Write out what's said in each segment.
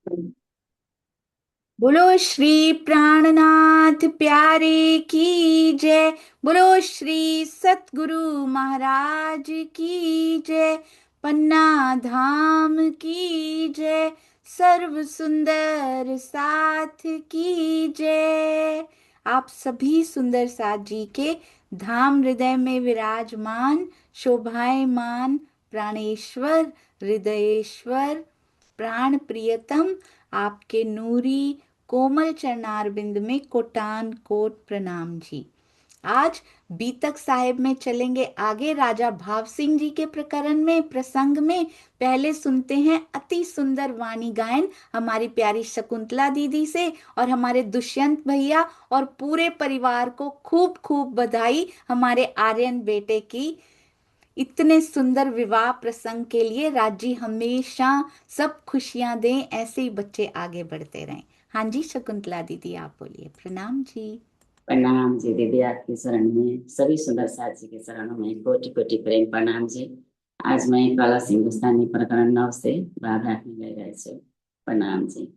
बोलो श्री प्राणनाथ प्यारे की जय। बोलो श्री सतगुरु महाराज की जय। पन्ना धाम की जय। सर्व सुंदर साथ की जय। आप सभी सुंदर साथ जी के धाम हृदय में विराजमान शोभायमान प्राणेश्वर हृदयेश्वर प्राण प्रियतम आपके नूरी कोमल चरणार बिंद में कोटान कोट प्रणाम जी। आज बीतक साहिब में चलेंगे आगे राजा भाव सिंह जी के प्रकरण में प्रसंग में। पहले सुनते हैं अति सुंदर वाणी गायन हमारी प्यारी शकुंतला दीदी से। और हमारे दुष्यंत भैया और पूरे परिवार को खूब खूब बधाई हमारे आर्यन बेटे की इतने सुंदर विवाह प्रसंग के लिए। राजी हमेशा सब खुशियां दें, ऐसे ही बच्चे आगे बढ़ते रहें। हाँ जी शकुंतला दीदी आप बोलिए। प्रणाम जी। प्रणाम जी दीदी, आपकी शरण में सभी सुंदर साथ जी के चरणों में कोटि कोटि प्रेम प्रणाम जी। आज मैं कलश हिंदुस्तानी प्रकरण 9 से भाग 8 में ले रहे छे। प्रणाम जी।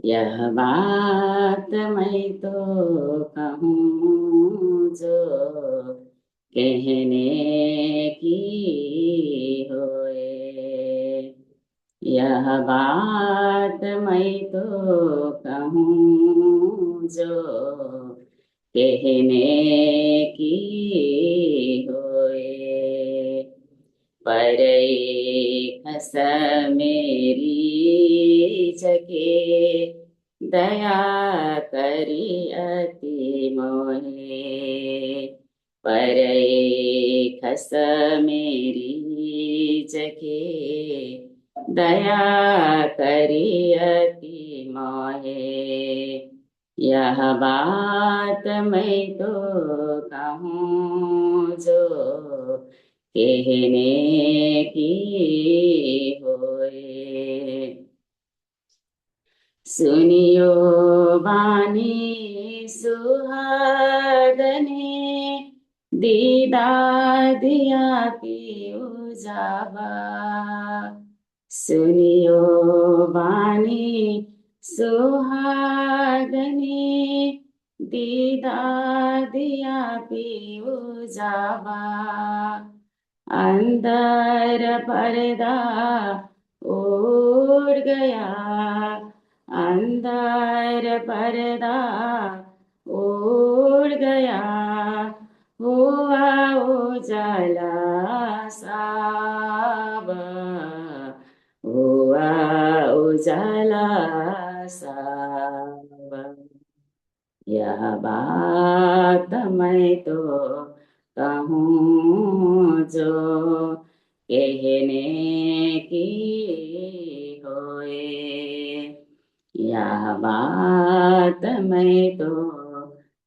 यह बात मैं तो कहूँ जो कहने की होए। यह बात मैं तो कहूँ जो कहने की होए। पर खस मेरी जगे दया करी अति मोहे। पर खस मेरी जगे दया करी अति मोहे। यह बात मैं तो कहूँ जो कहने की होए। सुनियो बानी सुहागने दीदा दिया की उजाबा। सुनियो बानी सुहागने दीदा दिया की उजाबा। अंदर पर्दा उड़ गया। अंदर पर्दा उड़ गया। हुआ उजाला साब। हुआ उजाला साब। यह बात मैं तो कहूँ जो कहने की होए। यह बात मैं तो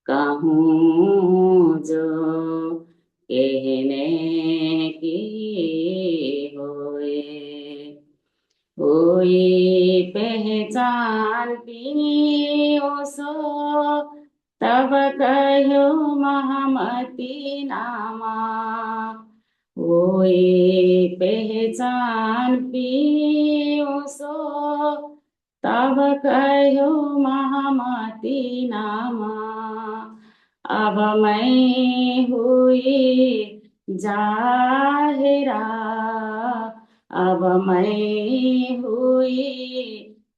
कहूँ जो कहने की होए। हुई पहचान पियो सो तब कहो महामती नामा। हुई पहचान पियो सो तब कहो महामती नामा। अब मैं हुई जाहिरा। अब मैं हुई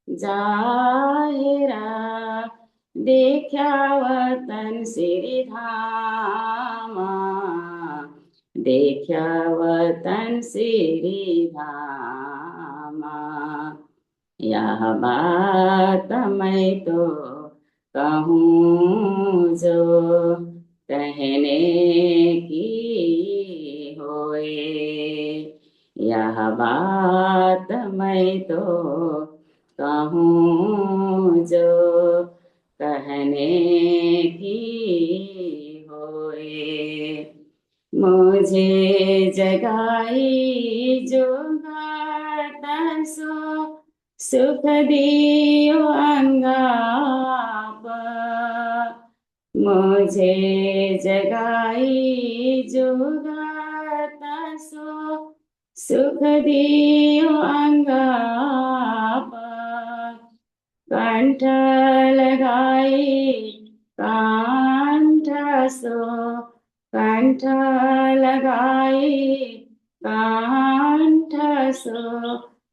जाहिरा। देखा वतन श्री धामा। देखा वतन श्री धामा। यह बात मैं तो कहूँ जो कहने की होए। यह बात मैं तो कहूँ जो कहने की होए। मुझे जगाई जो गाता सो सुख दियो अंगाप। मुझे जगाई जो गाता सो सुख दियो अंगाप। कंठ लगाए कंठ सो कंठ लगाए कंठ सो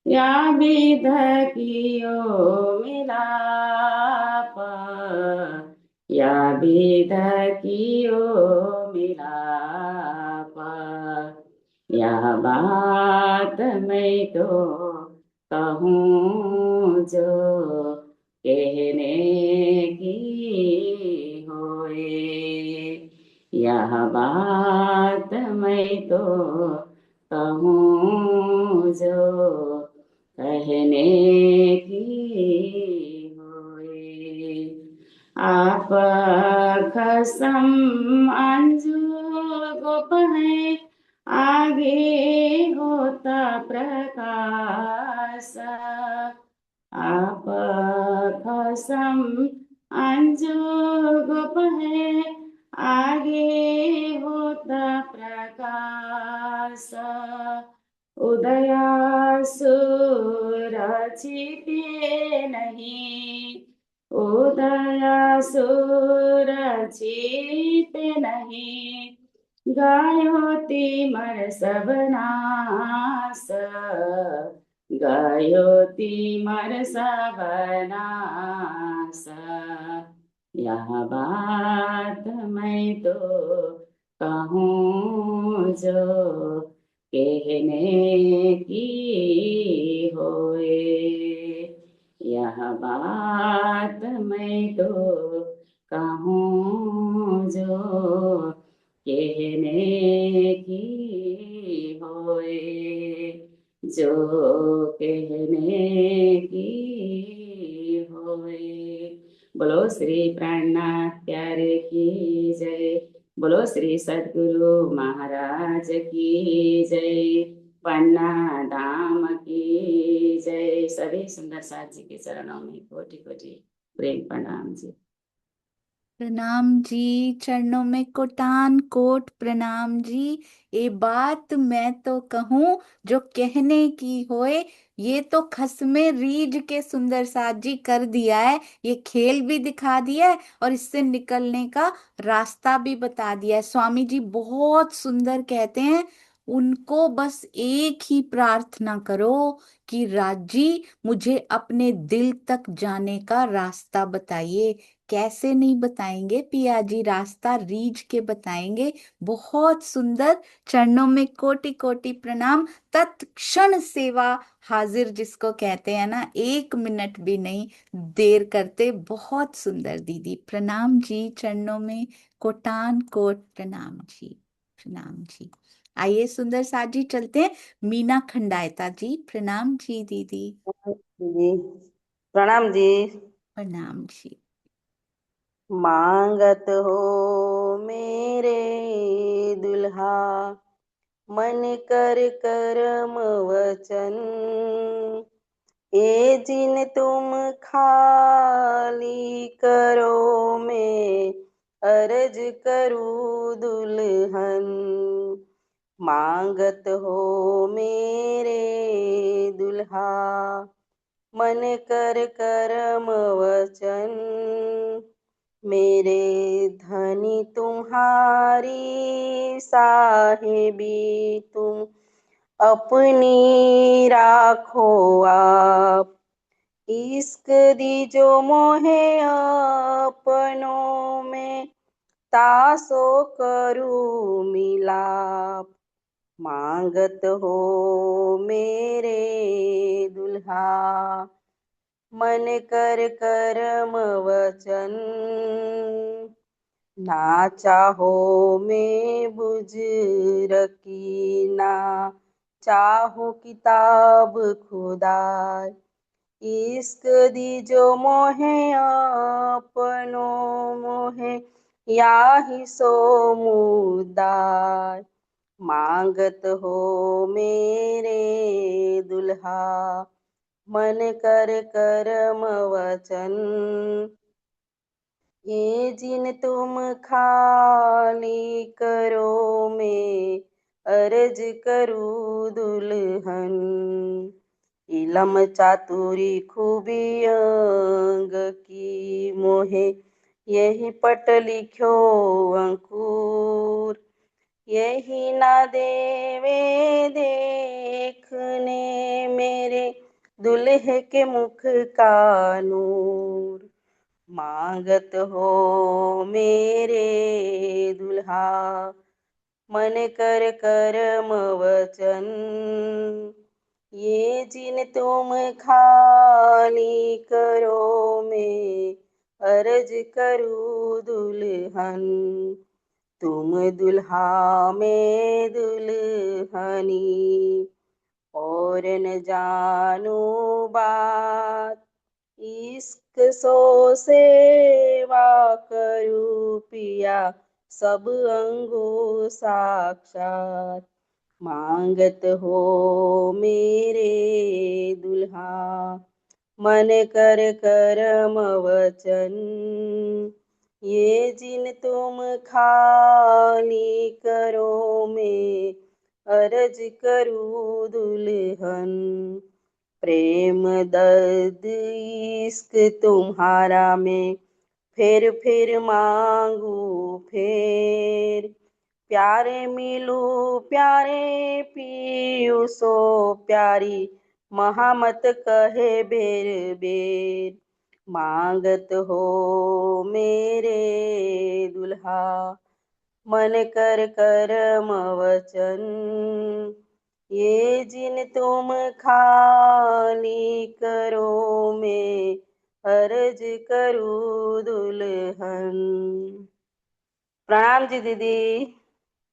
या विध कियो मिलाप या विध कियो मिलाप यह बात मैं तो कहूँ जो कहने की होए यह बात मैं तो कहूँ जो कहने की होए आप कसम अंजू गोप है आगे होता प्रकाश आप कसम अंजू गोप है आगे होता प्रकाश उदया सूरज नहीं उदया सूरज नहीं गायो तिमर सबनास गायो तिमर सबनास यह बात मैं तो कहूँ जो कहने की होए यह बात मैं तो कहूँ जो कहने की होए जो कहने की होए बोलो श्री प्राणनाथ प्यारे की जय बोलो श्री सद्गुरु महाराज की जय पन्ना धाम की जय सभी सुंदर साथ जी के चरणों में कोटि कोटि प्रेम प्रणाम जी प्रणाम जी, चरणों में कोटान कोट प्रणाम जी। ये बात मैं तो कहूँ जो कहने की होए। ये तो खसमे रीझ के सुंदर साथ जी कर दिया है। ये खेल भी दिखा दिया है और इससे निकलने का रास्ता भी बता दिया है। स्वामी जी बहुत सुंदर कहते हैं, उनको बस एक ही प्रार्थना करो कि राजी मुझे अपने दिल तक जाने का रास्ता बताइए। कैसे नहीं बताएंगे पिया जी, रास्ता रीझ के बताएंगे। बहुत सुंदर। चरणों में कोटि कोटि प्रणाम। तत्क्षण सेवा हाजिर जिसको कहते हैं ना, 1 मिनट भी नहीं देर करते। बहुत सुंदर दीदी, प्रणाम जी। चरणों में कोटान कोट प्रणाम जी, प्रणाम जी। आइए सुंदर साथ जी चलते हैं। मीना खंडायता जी, प्रणाम जी दीदी। जी प्रणाम जी। प्रणाम जी। मांगत हो मेरे दुल्हा मन कर करम वचन ए जिन तुम खाली करो मैं अर्ज करूँ दुल्हन मांगत हो मेरे दुल्हा मन कर करम वचन मेरे धनी तुम्हारी साहिबी तुम अपनी राखो आप इश्क दीजो मोहे अपनों में तासो करूँ मिलाप मांगत हो मेरे दुल्हा मन कर करम वचन ना चाहो मैं बुझ रखी ना चाहो किताब खुदाई इश्क दीजो मोहे अपनो मोहे याही सो मुदाय मांगत हो मेरे दुल्हा मन कर करम वचन ये जिन तुम खाली करो मैं अर्ज करूँ दुल्हन इलम चातुरी खूबी अंग की मोहे, यही पट लिख्यो अंकुर। यही ना देवे देखने मेरे दुल्हे के मुख का नूर। मांगत हो मेरे दुल्हा, मन कर करम वचन। ये जिन तुम खाली करो, मैं अर्ज करूँ दुल्हन। तुम दुल्हा मैं दुल्हनी, और न जानो बात। इश्क सो सेवा करूँ पिया, सब अंगो साक्षात। मांगत हो मेरे दुल्हा, मन कर करम वचन। ये जिन तुम खाली करो, मैं अर्ज करूँ दुल्हन। प्रेम दर्द इश्क तुम्हारा मैं फिर मांगू फेर। प्यारे मिलू प्यारे पीयू सो प्यारी, महामत कहे बेर बेर। मांगत हो मेरे दुल्हा, मन कर करम वचन। ये जिन तुम खाली करो, मैं अर्ज करूँ दुल्हन। प्रणाम जी दीदी।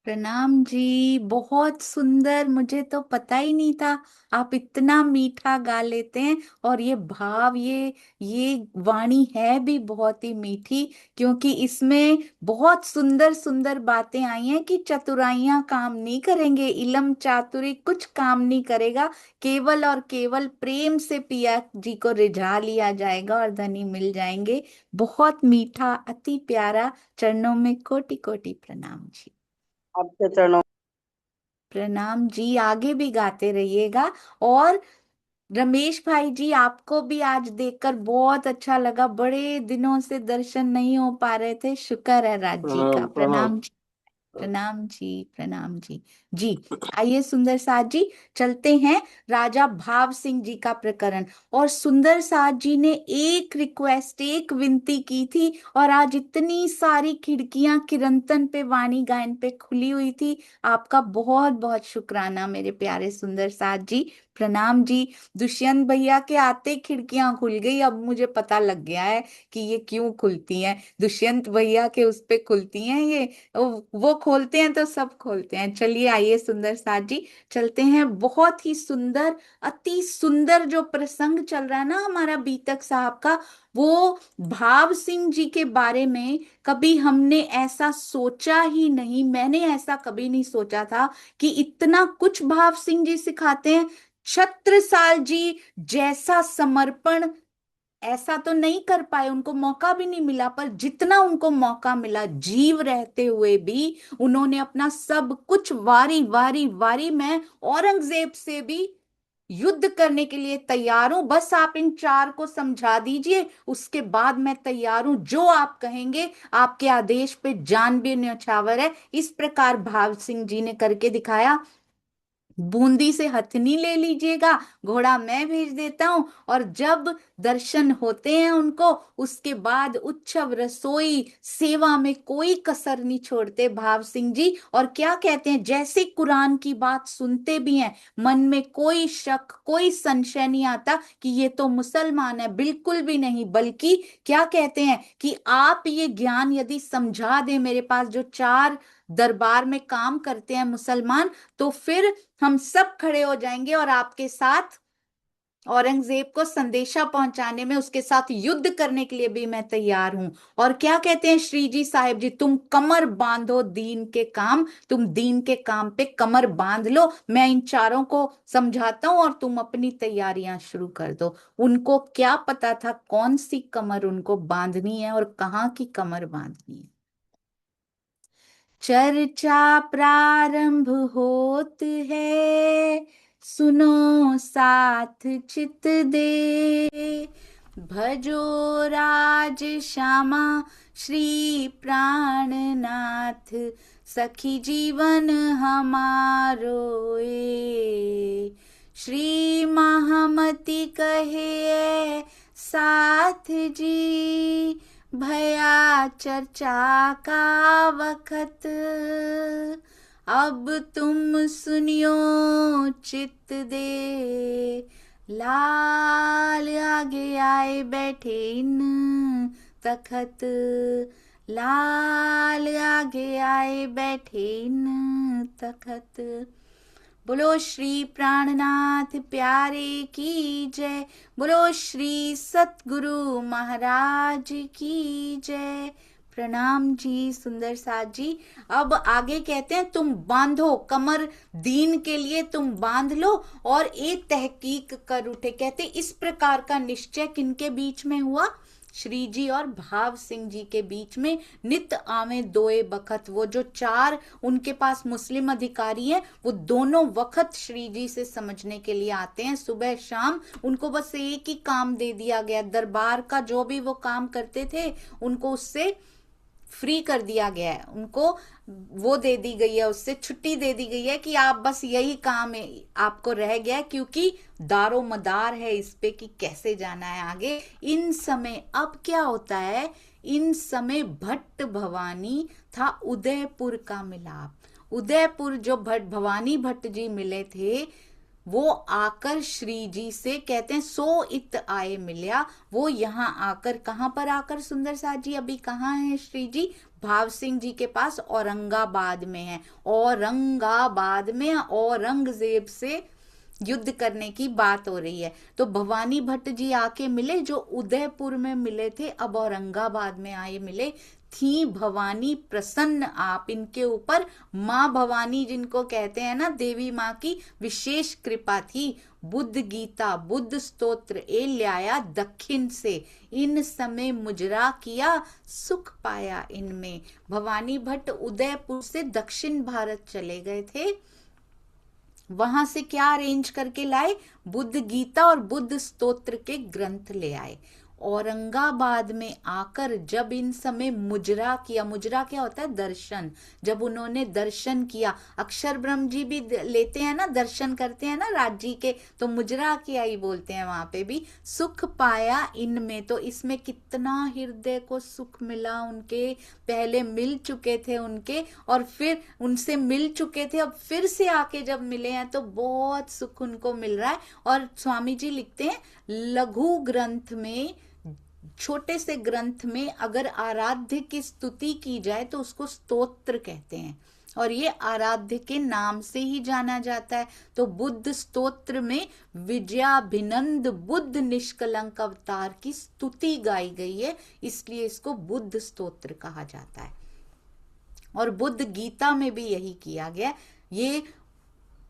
प्रणाम जी, बहुत सुंदर। मुझे तो पता ही नहीं था आप इतना मीठा गा लेते हैं। और ये भाव, ये वाणी है भी बहुत ही मीठी, क्योंकि इसमें बहुत सुंदर सुंदर बातें आई हैं कि चतुराइयां काम नहीं करेंगे, इलम चातुरी कुछ काम नहीं करेगा। केवल और केवल प्रेम से पिया जी को रिझा लिया जाएगा और धनी मिल जाएंगे। बहुत मीठा, अति प्यारा। चरणों में कोटि कोटि प्रणाम जी। आपके चरणों। प्रणाम जी, आगे भी गाते रहिएगा। और रमेश भाई जी, आपको भी आज देखकर बहुत अच्छा लगा। बड़े दिनों से दर्शन नहीं हो पा रहे थे, शुक्र है राज जी का। प्रणाम प्रणाम। प्रणाम। प्रणाम जी, प्रणाम जी। जी, आइए सुंदर साथ जी, चलते हैं राजा भाव सिंह जी का प्रकरण। और सुंदर साथ जी ने एक रिक्वेस्ट, एक विनती की थी, और आज इतनी सारी खिड़कियां किरंतन पे, वाणी गायन पे खुली हुई थी। आपका बहुत बहुत शुक्राना मेरे प्यारे सुंदर साथ जी। प्रणाम जी। दुष्यंत भैया के आते ही खिड़कियां खुल गई। अब मुझे पता लग गया है कि ये क्यों खुलती हैं। दुष्यंत भैया के उस पे खुलती हैं ये, वो खोलते हैं तो सब खोलते हैं। चलिए आइए सुंदर साथ जी, चलते हैं। बहुत ही सुंदर, अति सुंदर जो प्रसंग चल रहा है ना हमारा बीतक साहब का, वो भाव सिंह जी के बारे में कभी हमने ऐसा सोचा ही नहीं। मैंने ऐसा कभी नहीं सोचा था कि इतना कुछ भाव सिंह जी सिखाते हैं। छत्रसाल जी जैसा समर्पण ऐसा तो नहीं कर पाए, उनको मौका भी नहीं मिला, पर जितना उनको मौका मिला जीव रहते हुए भी उन्होंने अपना सब कुछ वारी वारी वारी, मैं औरंगजेब से भी युद्ध करने के लिए तैयार हूं, बस आप इन चार को समझा दीजिए, उसके बाद मैं तैयार हूं, जो आप कहेंगे, आपके आदेश पे जान भी न्यौछावर है। इस प्रकार भाव सिंह जी ने करके दिखाया। बूंदी से हथनी ले लीजिएगा, घोड़ा मैं भेज देता हूं। और जब दर्शन होते हैं उनको, उसके बाद उच्छव रसोई सेवा में कोई कसर नहीं छोड़ते भाव सिंह जी। और क्या कहते हैं, जैसे कुरान की बात सुनते भी हैं, मन में कोई शक, कोई संशय नहीं आता कि ये तो मुसलमान है, बिल्कुल भी नहीं। बल्कि क्या कहते हैं कि आप ये ज्ञान यदि समझा दें मेरे पास, जो चार दरबार में काम करते हैं मुसलमान, तो फिर हम सब खड़े हो जाएंगे और आपके साथ औरंगजेब को संदेशा पहुंचाने में, उसके साथ युद्ध करने के लिए भी मैं तैयार हूं। और क्या कहते हैं श्री जी साहिब जी, तुम कमर बांधो दीन के काम, तुम दीन के काम पे कमर बांध लो, मैं इन चारों को समझाता हूं और तुम अपनी तैयारियां शुरू कर दो। उनको क्या पता था कौन सी कमर उनको बांधनी है और कहाँ की कमर बांधनी है। चर्चा प्रारंभ होत है, सुनो साथ चित दे। भजो राज श्यामा श्री प्राणनाथ, सखी जीवन हमारो ए। श्री महामति कहे साथ जी, भया चर्चा का वखत। अब तुम सुनियो चित दे। लाल आगे आए बैठे इन तखत, लाल आगे आए बैठे इन तखत। बोलो श्री प्राणनाथ प्यारे की जय। बोलो श्री सतगुरु महाराज की जय। प्रणाम जी सुंदर साथ जी। अब आगे कहते हैं तुम बांधो कमर दीन के लिए, तुम बांध लो और एक तहकीक कर उठे। कहते इस प्रकार का निश्चय किनके बीच में हुआ? श्री जी और भाव सिंह जी के बीच में। नित आवे दोए बखत, वो जो 4 उनके पास मुस्लिम अधिकारी हैं, वो दोनों वक्त श्री जी से समझने के लिए आते हैं, सुबह शाम। उनको बस एक ही काम दे दिया गया, दरबार का जो भी वो काम करते थे उनको उससे फ्री कर दिया गया है, उनको वो दे दी गई है, उससे छुट्टी दे दी गई है कि आप बस यही काम है आपको रह गया है, क्योंकि दारो मदार है इस पे कि कैसे जाना है आगे। इन समय अब क्या होता है, इन समय भट्ट भवानी था उदयपुर का मिलाप। उदयपुर जो भवानी भट्ट जी मिले थे, वो आकर श्री जी से कहते हैं सो इत आए मिल्या। वो यहाँ आकर, कहाँ पर आकर सुंदर साथ जी अभी कहाँ है श्री जी? भाव सिंह जी के पास औरंगाबाद में है। औरंगाबाद में औरंगजेब से युद्ध करने की बात हो रही है। तो भवानी भट्ट जी आके मिले, जो उदयपुर में मिले थे अब औरंगाबाद में आए मिले। थी भवानी प्रसन्न आप इनके ऊपर। माँ भवानी जिनको कहते हैं ना, देवी माँ की विशेष कृपा थी। बुद्ध गीता बुद्ध स्तोत्र ए ल्याया दक्षिण से, इन समय मुजरा किया सुख पाया इनमें। भवानी भट्ट उदयपुर से दक्षिण भारत चले गए थे, वहां से क्या अरेंज करके लाए? बुद्ध गीता और बुद्ध स्तोत्र के ग्रंथ ले आए। औरंगाबाद में आकर जब इन समय मुजरा किया, मुजरा क्या होता है? दर्शन। जब उन्होंने दर्शन किया, अक्षर ब्रह्म जी भी लेते हैं ना, दर्शन करते हैं ना राज जी के, तो मुजरा किया ही बोलते हैं वहां पे भी। सुख पाया इनमें, तो इसमें कितना हृदय को सुख मिला उनके। पहले मिल चुके थे उनके और फिर उनसे मिल चुके थे, अब फिर से आके जब मिले हैं तो बहुत सुख उनको मिल रहा है। और स्वामी जी लिखते हैं लघु ग्रंथ में, छोटे से ग्रंथ में अगर आराध्य की स्तुति की जाए तो उसको स्तोत्र कहते हैं, और ये आराध्य के नाम से ही जाना जाता है। तो बुद्ध स्तोत्र में विजयाभिनंद बुद्ध निष्कलंक अवतार की स्तुति गाई गई है, इसलिए इसको बुद्ध स्तोत्र कहा जाता है। और बुद्ध गीता में भी यही किया गया। ये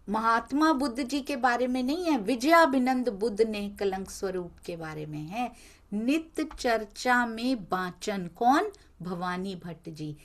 महात्मा बुद्ध जी के बारे में नहीं है, विजयाभिनंद बुद्ध ने कलंक स्वरूप के बारे में है। नित्य चर्चा में बांचन, कौन? भवानी भट्ट जी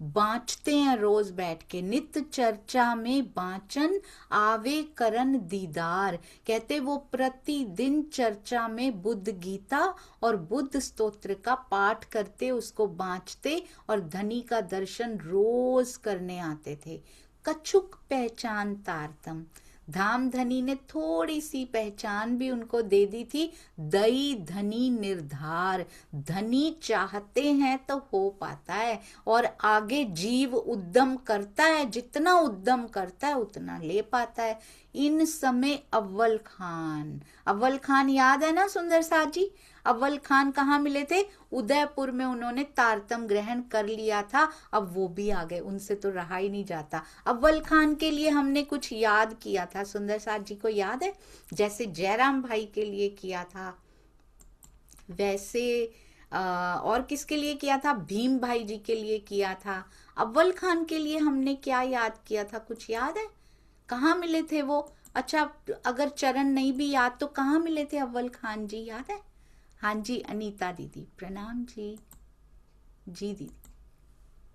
बांचते हैं रोज बैठ के। नित्य चर्चा में बांचन आवे करन दीदार, कहते वो प्रतिदिन चर्चा में बुद्ध गीता और बुद्ध स्तोत्र का पाठ करते, उसको बांचते और धनी का दर्शन रोज करने आते थे। कछुक पहचान तारतम, धाम धनी ने थोड़ी सी पहचान भी उनको दे दी थी। दई धनी निर्धार, धनी चाहते हैं तो हो पाता है, और आगे जीव उद्यम करता है, जितना उद्यम करता है उतना ले पाता है। इन समय अव्वल खान, अव्वल खान याद है ना सुंदर साथ जी? अव्वल खान कहाँ मिले थे? उदयपुर में उन्होंने तारतम ग्रहण कर लिया था, अब वो भी आ गए, उनसे तो रहा ही नहीं जाता। अव्वल खान के लिए हमने कुछ याद किया था, सुंदर साथ जी को याद है? जैसे जयराम भाई के लिए किया था, वैसे और किसके लिए किया था? भीम भाई जी के लिए किया था। अव्वल खान के लिए हमने क्या याद किया था, कुछ याद है? कहाँ मिले थे वो? अच्छा, अगर चरण नहीं भी याद तो कहाँ मिले थे अव्वल खान जी, याद है? हाँ जी, अनीता दीदी प्रणाम जी। जी दीदी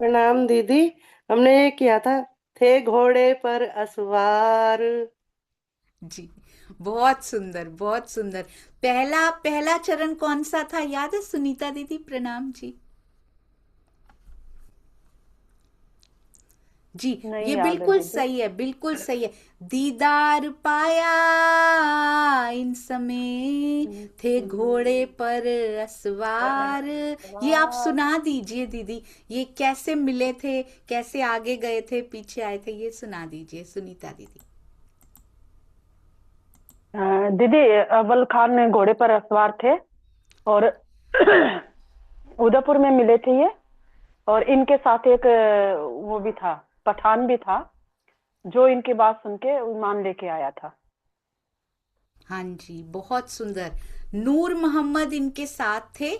प्रणाम दीदी। हमने ये किया था, थे घोड़े पर असवार। जी, बहुत सुंदर, बहुत सुंदर। पहला पहला चरण कौन सा था, याद है सुनीता दीदी? प्रणाम जी। जी, नहीं ये याद है बिल्कुल दीदी। सही है, बिल्कुल सही है। दीदार पाया इन समय, थे घोड़े पर असवार। ये आप सुना दीजिए दीदी, ये कैसे मिले थे, कैसे आगे गए थे, पीछे आए थे, ये सुना दीजिए सुनीता दीदी। दीदी, अव्वल खान घोड़े पर सवार थे और उदयपुर में मिले थे ये। और इनके साथ एक वो भी था, पठान भी था, जो इनकी बात सुन के ईमान लेके आया था। हाँ जी, बहुत सुंदर। नूर मोहम्मद इनके साथ थे।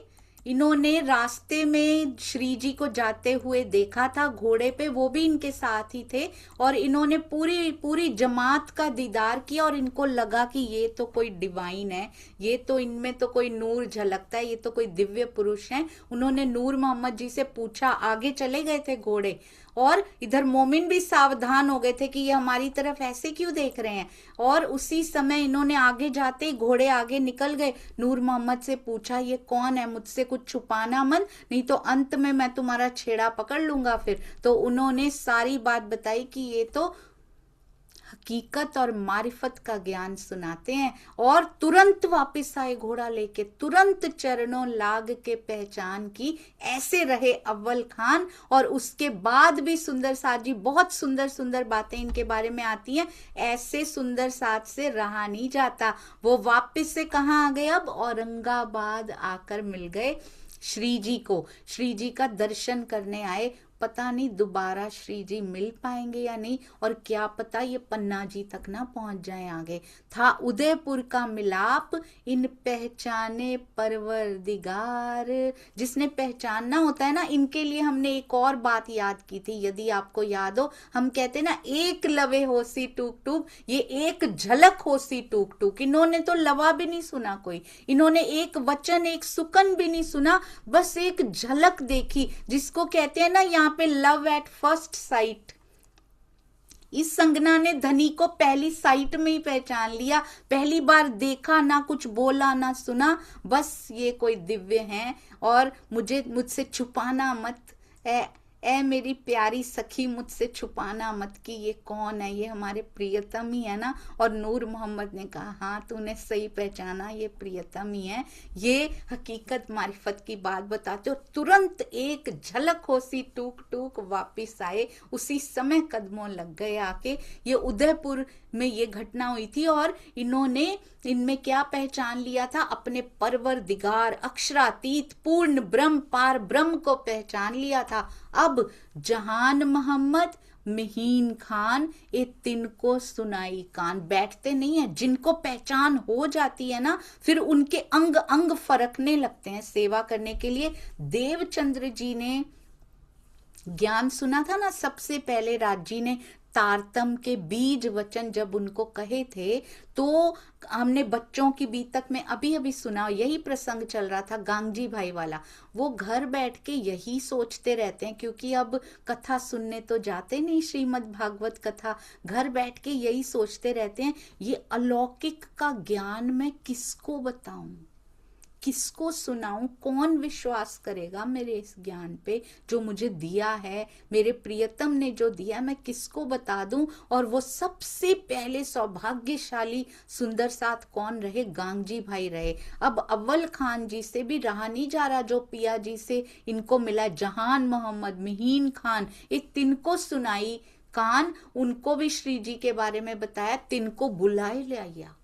इन्होंने रास्ते में श्री जी को जाते हुए देखा था घोड़े पे, वो भी इनके साथ ही थे। और इन्होंने पूरी पूरी जमात का दीदार किया और इनको लगा कि ये तो कोई डिवाइन है, ये तो इनमें तो कोई नूर झलकता है, ये तो कोई दिव्य पुरुष है। उन्होंने नूर मोहम्मद जी से पूछा, आगे चले गए थे घोड़े, और इधर मोमिन भी सावधान हो गए थे कि ये हमारी तरफ ऐसे क्यों देख रहे हैं। और उसी समय इन्होंने आगे जाते ही घोड़े आगे निकल गए। नूर मोहम्मद से पूछा, ये कौन है, मुझसे कुछ छुपाना मत, नहीं तो अंत में मैं तुम्हारा छेड़ा पकड़ लूंगा फिर। तो उन्होंने सारी बात बताई कि ये तो हकीकत और मारिफत का ज्ञान सुनाते हैं। और तुरंत वापस आए घोड़ा लेके, तुरंत चरणों लाग के पहचान की। ऐसे रहे अव्वल खान। और उसके बाद भी सुंदर साथ जी, बहुत सुंदर सुंदर बातें इनके बारे में आती हैं। ऐसे सुंदर साथ से रहा नहीं जाता। वो वापस से कहाँ आ गए, अब औरंगाबाद आकर मिल गए श्री जी को। श्री जी का दर्शन करने आए। पता नहीं दोबारा श्री जी मिल पाएंगे या नहीं, और क्या पता ये पन्ना जी तक ना पहुंच जाए आगे। था उदयपुर का मिलाप, इन पहचाने परवरदिगार। जिसने पहचानना होता है ना, इनके लिए हमने एक और बात याद की थी, यदि आपको याद हो। हम कहते ना, एक लवे होसी टूक टूक, ये एक झलक होसी टूक टूक। इन्होंने तो लवा भी नहीं सुना कोई, इन्होंने एक वचन एक सुकन भी नहीं सुना, बस एक झलक देखी, जिसको कहते हैं ना यहाँ पे लव एट फर्स्ट साइट। इस संगना ने धनी को पहली साइट में ही पहचान लिया, पहली बार देखा, ना कुछ बोला ना सुना, बस ये कोई दिव्य हैं और मुझसे छुपाना मत। ए मेरी प्यारी सखी, मुझसे छुपाना मत कि ये कौन है, ये हमारे प्रियतम ही है ना। और नूर मोहम्मद ने कहा, हाँ तूने सही पहचाना, ये प्रियतम ही है, ये हकीकत मारिफत की बात बताते। और तुरंत एक झलक होसी टूक टूक वापिस आए, उसी समय कदमों लग गए आके। ये उदयपुर में ये घटना हुई थी और इन्होंने इनमें क्या पहचान लिया था, अपने परवरदिगार अक्षरातीत पूर्ण ब्रह्म पार ब्रह्म को पहचान लिया था। अब जहान मोहम्मद महीन खान, ये तिनको सुनाई कान। बैठते नहीं है, जिनको पहचान हो जाती है ना, फिर उनके अंग अंग फरकने लगते हैं सेवा करने के लिए। देवचंद्र जी ने ज्ञान सुना था ना, सबसे पहले राजी ने तारतम के बीज वचन जब उनको कहे थे, तो हमने बच्चों की बीतक में अभी अभी सुना, यही प्रसंग चल रहा था गांगजी भाई वाला। वो घर बैठ के यही सोचते रहते हैं, क्योंकि अब कथा सुनने तो जाते नहीं, श्रीमद् भागवत कथा, घर बैठ के यही सोचते रहते हैं, ये अलौकिक का ज्ञान मैं किसको बताऊं, किसको सुनाऊं, कौन विश्वास करेगा मेरे इस ज्ञान पे जो मुझे दिया है, मेरे प्रियतम ने जो दिया, मैं किसको बता दूं। और वो सबसे पहले सौभाग्यशाली सुंदर साथ कौन रहे, गांगजी भाई रहे। अब अव्वल खान जी से भी रहा नहीं जा रहा, जो पिया जी से इनको मिला, जहान मोहम्मद महीन खान, एक तिनको सुनाई कान, उनको भी श्री जी के बारे में बताया, तिनको बुलाए ले आया,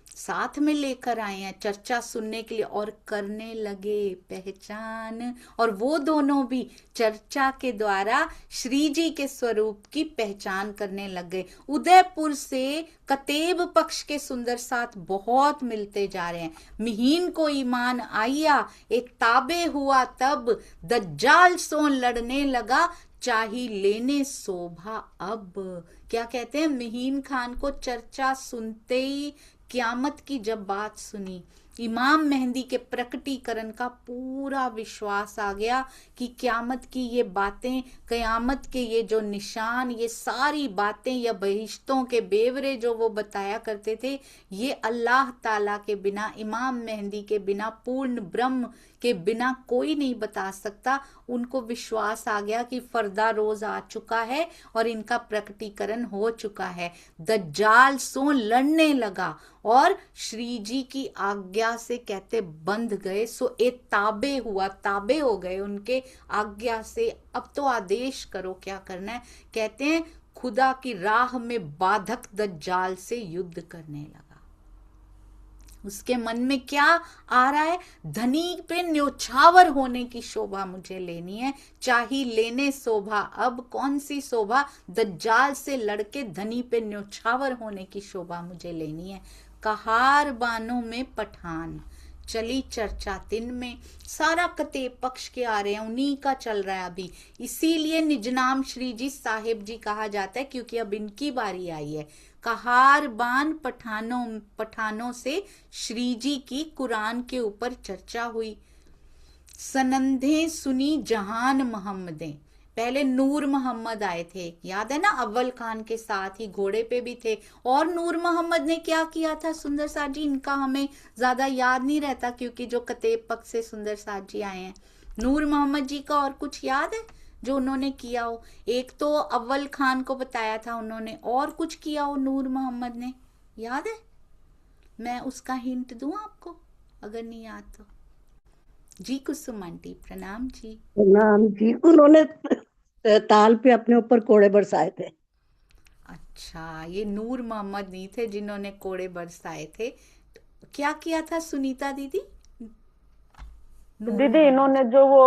साथ में लेकर आए हैं चर्चा सुनने के लिए, और करने लगे पहचान। और वो दोनों भी चर्चा के द्वारा श्री जी के स्वरूप की पहचान करने लग गए। उदयपुर से कतेब पक्ष के सुंदर साथ बहुत मिलते जा रहे हैं। मिहीन को ईमान आया, एक ताबे हुआ तब, दज्जाल सो लड़ने लगा, चाही लेने शोभा अब। क्या कहते हैं, मिहीन खान को चर्चा सुनते ही, क्यामत की जब बात सुनी, इमाम मेहंदी के प्रकटीकरण का पूरा विश्वास आ गया कि क़यामत की ये बातें, क़यामत के ये जो निशान, ये सारी बातें या बहिश्तों के बेवरे जो वो बताया करते थे, ये अल्लाह ताला के बिना, इमाम मेहंदी के बिना, पूर्ण ब्रह्म के बिना कोई नहीं बता सकता। उनको विश्वास आ गया कि फर्दा रोज आ चुका है और इनका प्रकटीकरण हो चुका है। दज्जाल सो लड़ने लगा और श्री जी की आज्ञा से कहते बंध गए, सो ए ताबे हुआ, ताबे हो गए उनके आज्ञा से। अब तो आदेश करो क्या करना है। कहते हैं खुदा की राह में बाधक दज्जाल से युद्ध करने लगा। उसके मन में क्या आ रहा है, धनी पे न्योछावर होने की शोभा मुझे लेनी है, चाहे लेने शोभा। अब कौन सी शोभा, दज्जाल से लड़के धनी पे न्योछावर होने की शोभा मुझे लेनी है। कहार बानों में पठान चली चर्चा दिन में, सारा कतेब पक्ष के आ रहे हैं, उन्हीं का चल रहा है अभी। इसीलिए निजनाम श्री जी साहिब जी कहा जाता है, क्योंकि अब इनकी बारी आई है। कहार बान पठानों से श्री जी की कुरान के ऊपर चर्चा हुई। सनंदे सुनी जहान मोहम्मदें, पहले नूर मोहम्मद आए थे, याद है ना, अव्वल खान के साथ ही घोड़े पे भी थे। और नूर मोहम्मद ने क्या किया था सुंदर साथ जी, इनका हमें ज्यादा याद नहीं रहता क्योंकि जो कतेब पक्ष से सुंदर साथ जी आए हैं। नूर मोहम्मद जी का और कुछ याद है जो उन्होंने किया हो? एक तो अव्वल खान को बताया था उन्होंने, और कुछ किया हो नूर मोहम्मद ने, याद है? मैं उसका हिंट दूं आपको अगर नहीं याद तो। जी कुसुम आंटी प्रणाम जी। प्रणाम जी। उन्होंने ताल पे अपने ऊपर कोड़े बरसाए थे। अच्छा, ये नूर मोहम्मद नहीं थे जिन्होंने कोड़े बरसाए थे। क्या किया था सुनीता दीदी? दीदी इन्होंने जो वो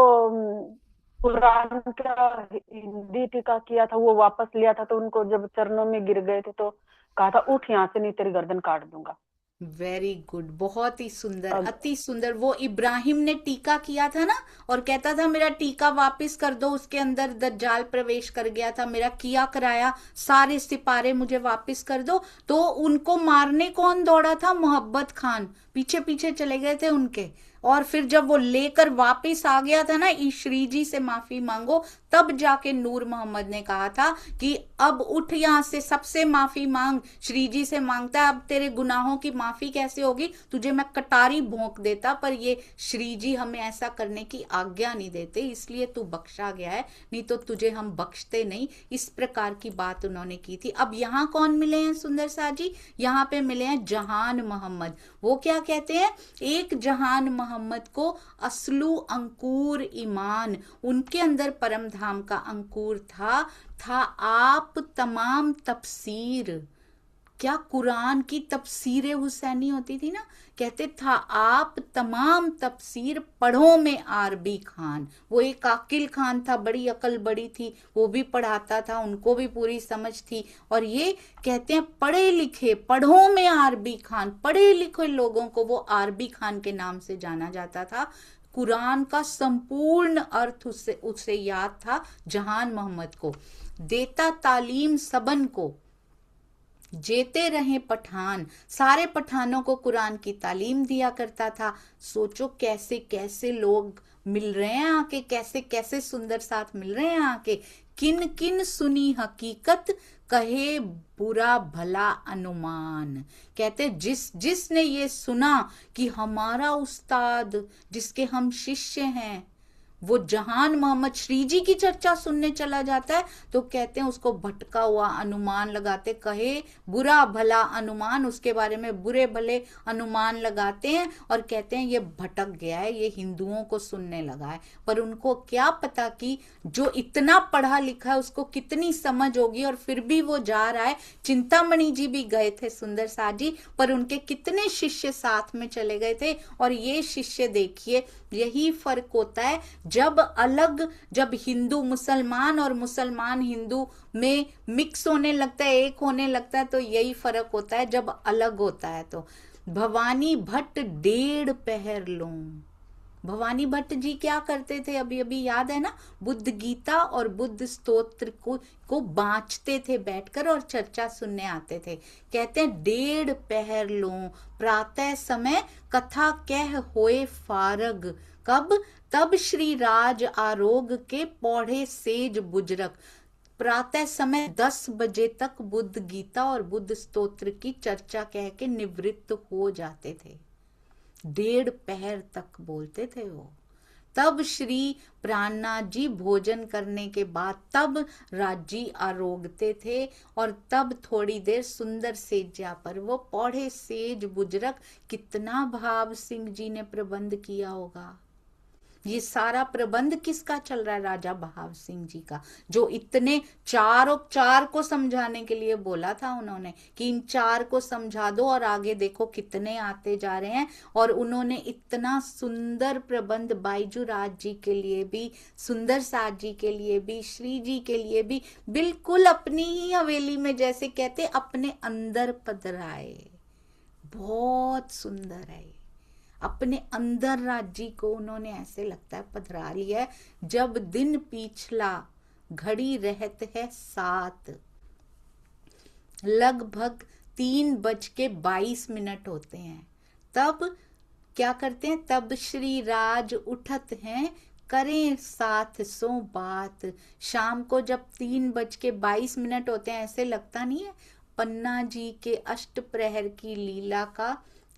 कुरान का हिंदी टीका किया था वो वापस लिया था, तो उनको जब चरणों में गिर गए थे तो कहा था उठ यहाँ से नहीं तेरी गर्दन काट दूंगा। वेरी गुड, बहुत ही सुंदर, अति सुंदर। वो इब्राहिम ने टीका किया था ना, और कहता था मेरा टीका वापस कर दो, उसके अंदर दज्जाल प्रवेश कर गया था, मेरा किया कराया सारे सिपारे मुझे वापस कर दो। तो उनको मारने कौन दौड़ा था? मोहब्बत खान पीछे पीछे चले गए थे उनके। और फिर जब वो लेकर वापस आ गया था ना, श्री जी से माफी मांगो, तब जाके नूर मोहम्मद ने कहा था कि अब उठ यहाँ से, सबसे माफी मांग। श्री जी से मांगता है अब तेरे गुनाहों की माफी कैसे होगी, तुझे मैं कटारी भोंक देता, पर ये श्री जी हमें ऐसा करने की आज्ञा नहीं देते, इसलिए तू बख्शा गया है, नहीं तो तुझे हम बख्शते नहीं। इस प्रकार की बात उन्होंने की थी। अब यहाँ कौन मिले हैं सुंदर सा जी? यहाँ पे मिले हैं जहान मोहम्मद। वो क्या कहते हैं, एक जहान मोहम्मद को असलू अंकुर ईमान, उनके अंदर परम धाम का अंकुर था आप तमाम तफसीर। क्या कुरान की तफसीर हुसैनी होती थी ना, कहते था आप तमाम तफसीर पढ़ो में आरबी खान। वो एक आकिल खान था, बड़ी अकल बड़ी थी, वो भी पढ़ाता था, उनको भी पूरी समझ थी। और ये कहते हैं पढ़े लिखे, पढ़ो में आरबी खान, पढ़े लिखे लोगों को वो आरबी खान के नाम से जाना जाता था। कुरान का संपूर्ण अर्थ उससे याद था जहान मोहम्मद को। देता तालीम सबन को, जेते रहे पठान, सारे पठानों को कुरान की तालीम दिया करता था। सोचो कैसे कैसे लोग मिल रहे हैं आके, कैसे कैसे सुंदर साथ मिल रहे हैं आके। किन किन सुनी हकीकत, कहे बुरा भला अनुमान। कहते जिसने ये सुना कि हमारा उस्ताद जिसके हम शिष्य हैं वो जहान मोहम्मद, श्री जी की चर्चा सुनने चला जाता है, तो कहते हैं उसको भटका हुआ अनुमान लगाते, कहे बुरा भला अनुमान, उसके बारे में बुरे भले अनुमान लगाते हैं और कहते हैं ये भटक गया है, ये हिंदुओं को सुनने लगा है। पर उनको क्या पता कि जो इतना पढ़ा लिखा है उसको कितनी समझ होगी, और फिर भी वो जा रहा है। चिंतामणि जी भी गए थे सुंदर साथ जी, पर उनके कितने शिष्य साथ में चले गए थे। और ये शिष्य देखिए, यही फर्क होता है जब हिंदू मुसलमान और मुसलमान हिंदू में मिक्स होने लगता है, एक होने लगता है, तो यही फर्क होता है जब अलग होता है। तो भवानी भट्ट 1.5 पहर लूं, भवानी भट्ट जी क्या करते थे, अभी अभी याद है ना, बुद्ध गीता और बुद्ध स्तोत्र को बाँचते थे बैठकर और चर्चा सुनने आते थे। कहते हैं 1.5 पहर लो प्रातः समय कथा कह होए फारग। कब? तब श्री राज आरोग के पौढ़े सेज बुजरक। प्रातः समय 10 बजे तक बुद्ध गीता और बुद्ध स्तोत्र की चर्चा कह के निवृत्त हो जाते थे। 1.5 पहर तक बोलते थे वो। तब श्री प्राणनाथ जी भोजन करने के बाद तब राज्य आरोगते थे और तब थोड़ी देर सुंदर सेज्या पर वो पौढ़े सेज बुजरक। कितना भाव सिंह जी ने प्रबंध किया होगा। ये सारा प्रबंध किसका चल रहा है? राजा बहाव सिंह जी का, जो इतने 4 को समझाने के लिए बोला था उन्होंने कि इन 4 को समझा दो और आगे देखो कितने आते जा रहे हैं। और उन्होंने इतना सुंदर प्रबंध बाईजू राज जी के लिए भी, सुंदर साथ जी के लिए भी, श्री जी के लिए भी, बिल्कुल अपनी ही हवेली में जैसे कहते अपने अंदर पधराए। बहुत सुंदर है। अपने अंदर राज्य को उन्होंने ऐसे लगता है पधरा लिया है। जब दिन पिछला घड़ी रहत है 7, लगभग 3:22 होते हैं, तब क्या करते हैं? तब श्री राज उठत हैं करें साथ सो बात। शाम को जब 3:22 होते हैं, ऐसे लगता नहीं है पन्ना जी के अष्ट प्रहर की लीला का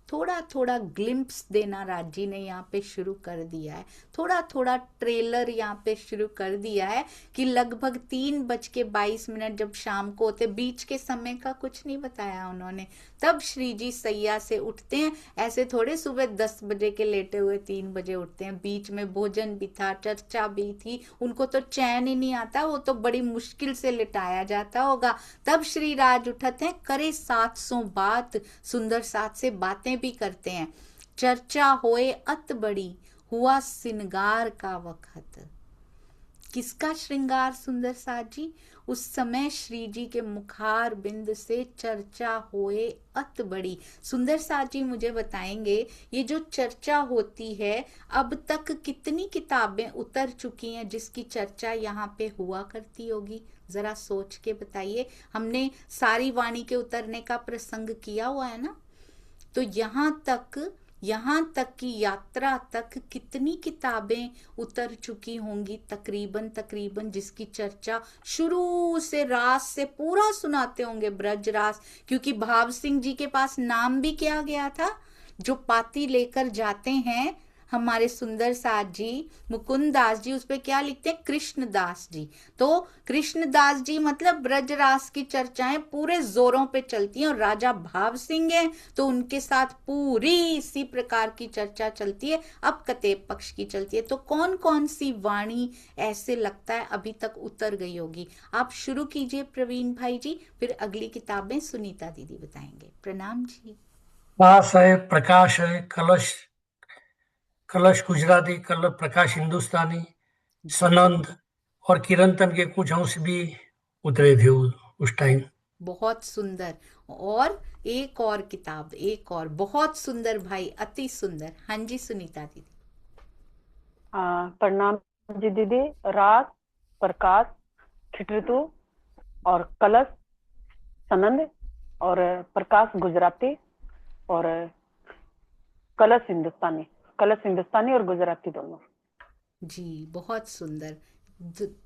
थोड़ा थोड़ा ग्लिम्प्स देना राजी ने यहाँ पे शुरू कर दिया है। थोड़ा थोड़ा ट्रेलर यहाँ पे शुरू कर दिया है कि लगभग 3:22 जब शाम को होते, बीच के समय का कुछ नहीं बताया उन्होंने। तब श्री जी सैया से उठते हैं। ऐसे थोड़े सुबह 10 बजे के लेटे हुए 3 बजे उठते हैं। बीच में भोजन भी था, चर्चा भी थी। उनको तो चैन ही नहीं आता, वो तो बड़ी मुश्किल से लिटाया जाता होगा। तब श्री राज उठते हैं करे 700 बात। सुंदर साथ से बातें भी करते हैं। चर्चा होए अत बड़ी हुआ श्रृंगार का वक्त। किसका श्रृंगार? सुंदर साथ जी। उस समय श्री जी के मुखार बिंद से चर्चा होए अत बड़ी। सुंदर साथ जी मुझे बताएंगे, ये जो चर्चा होती है अब तक कितनी किताबें उतर चुकी हैं जिसकी चर्चा यहाँ पे हुआ करती होगी? जरा सोच के बताइए। हमने सारी वाणी के उतरने का प्रसंग किया हुआ है ना, तो यहाँ तक की यात्रा तक कितनी किताबें उतर चुकी होंगी तकरीबन, जिसकी चर्चा शुरू से रास से पूरा सुनाते होंगे, ब्रज रास। क्योंकि भाव सिंह जी के पास नाम भी क्या गया था? जो पाती लेकर जाते हैं हमारे सुंदर साथ जी, मुकुंद दास जी, उस पे क्या लिखते हैं? कृष्णदास जी। तो कृष्णदास जी मतलब ब्रजरास की चर्चाएं पूरे जोरों पे चलती हैं और राजा भाव सिंह हैं तो उनके साथ पूरी इसी प्रकार की चर्चा चलती है। अब कतेब पक्ष की चलती है। तो कौन कौन सी वाणी ऐसे लगता है अभी तक उतर गई होगी? आप शुरू कीजिए प्रवीण भाई जी, फिर अगली किताबें सुनीता दीदी बताएंगे। प्रणाम जी। पास है, प्रकाश है, कलश कलश गुजराती, कलश प्रकाश हिंदुस्तानी, सनंद और किरंतन के कुछ अंश भी उतरे थे उस टाइम। बहुत सुंदर। और एक और किताब, एक और बहुत सुंदर भाई, अति सुंदर। हाँ जी सुनीता दीदी। प्रणाम जी दीदी। रास, प्रकाश, खिटऋतु और कलश, सनंद और प्रकाश गुजराती और कलश हिंदुस्तानी और गुजराती दोनों। जी बहुत सुंदर।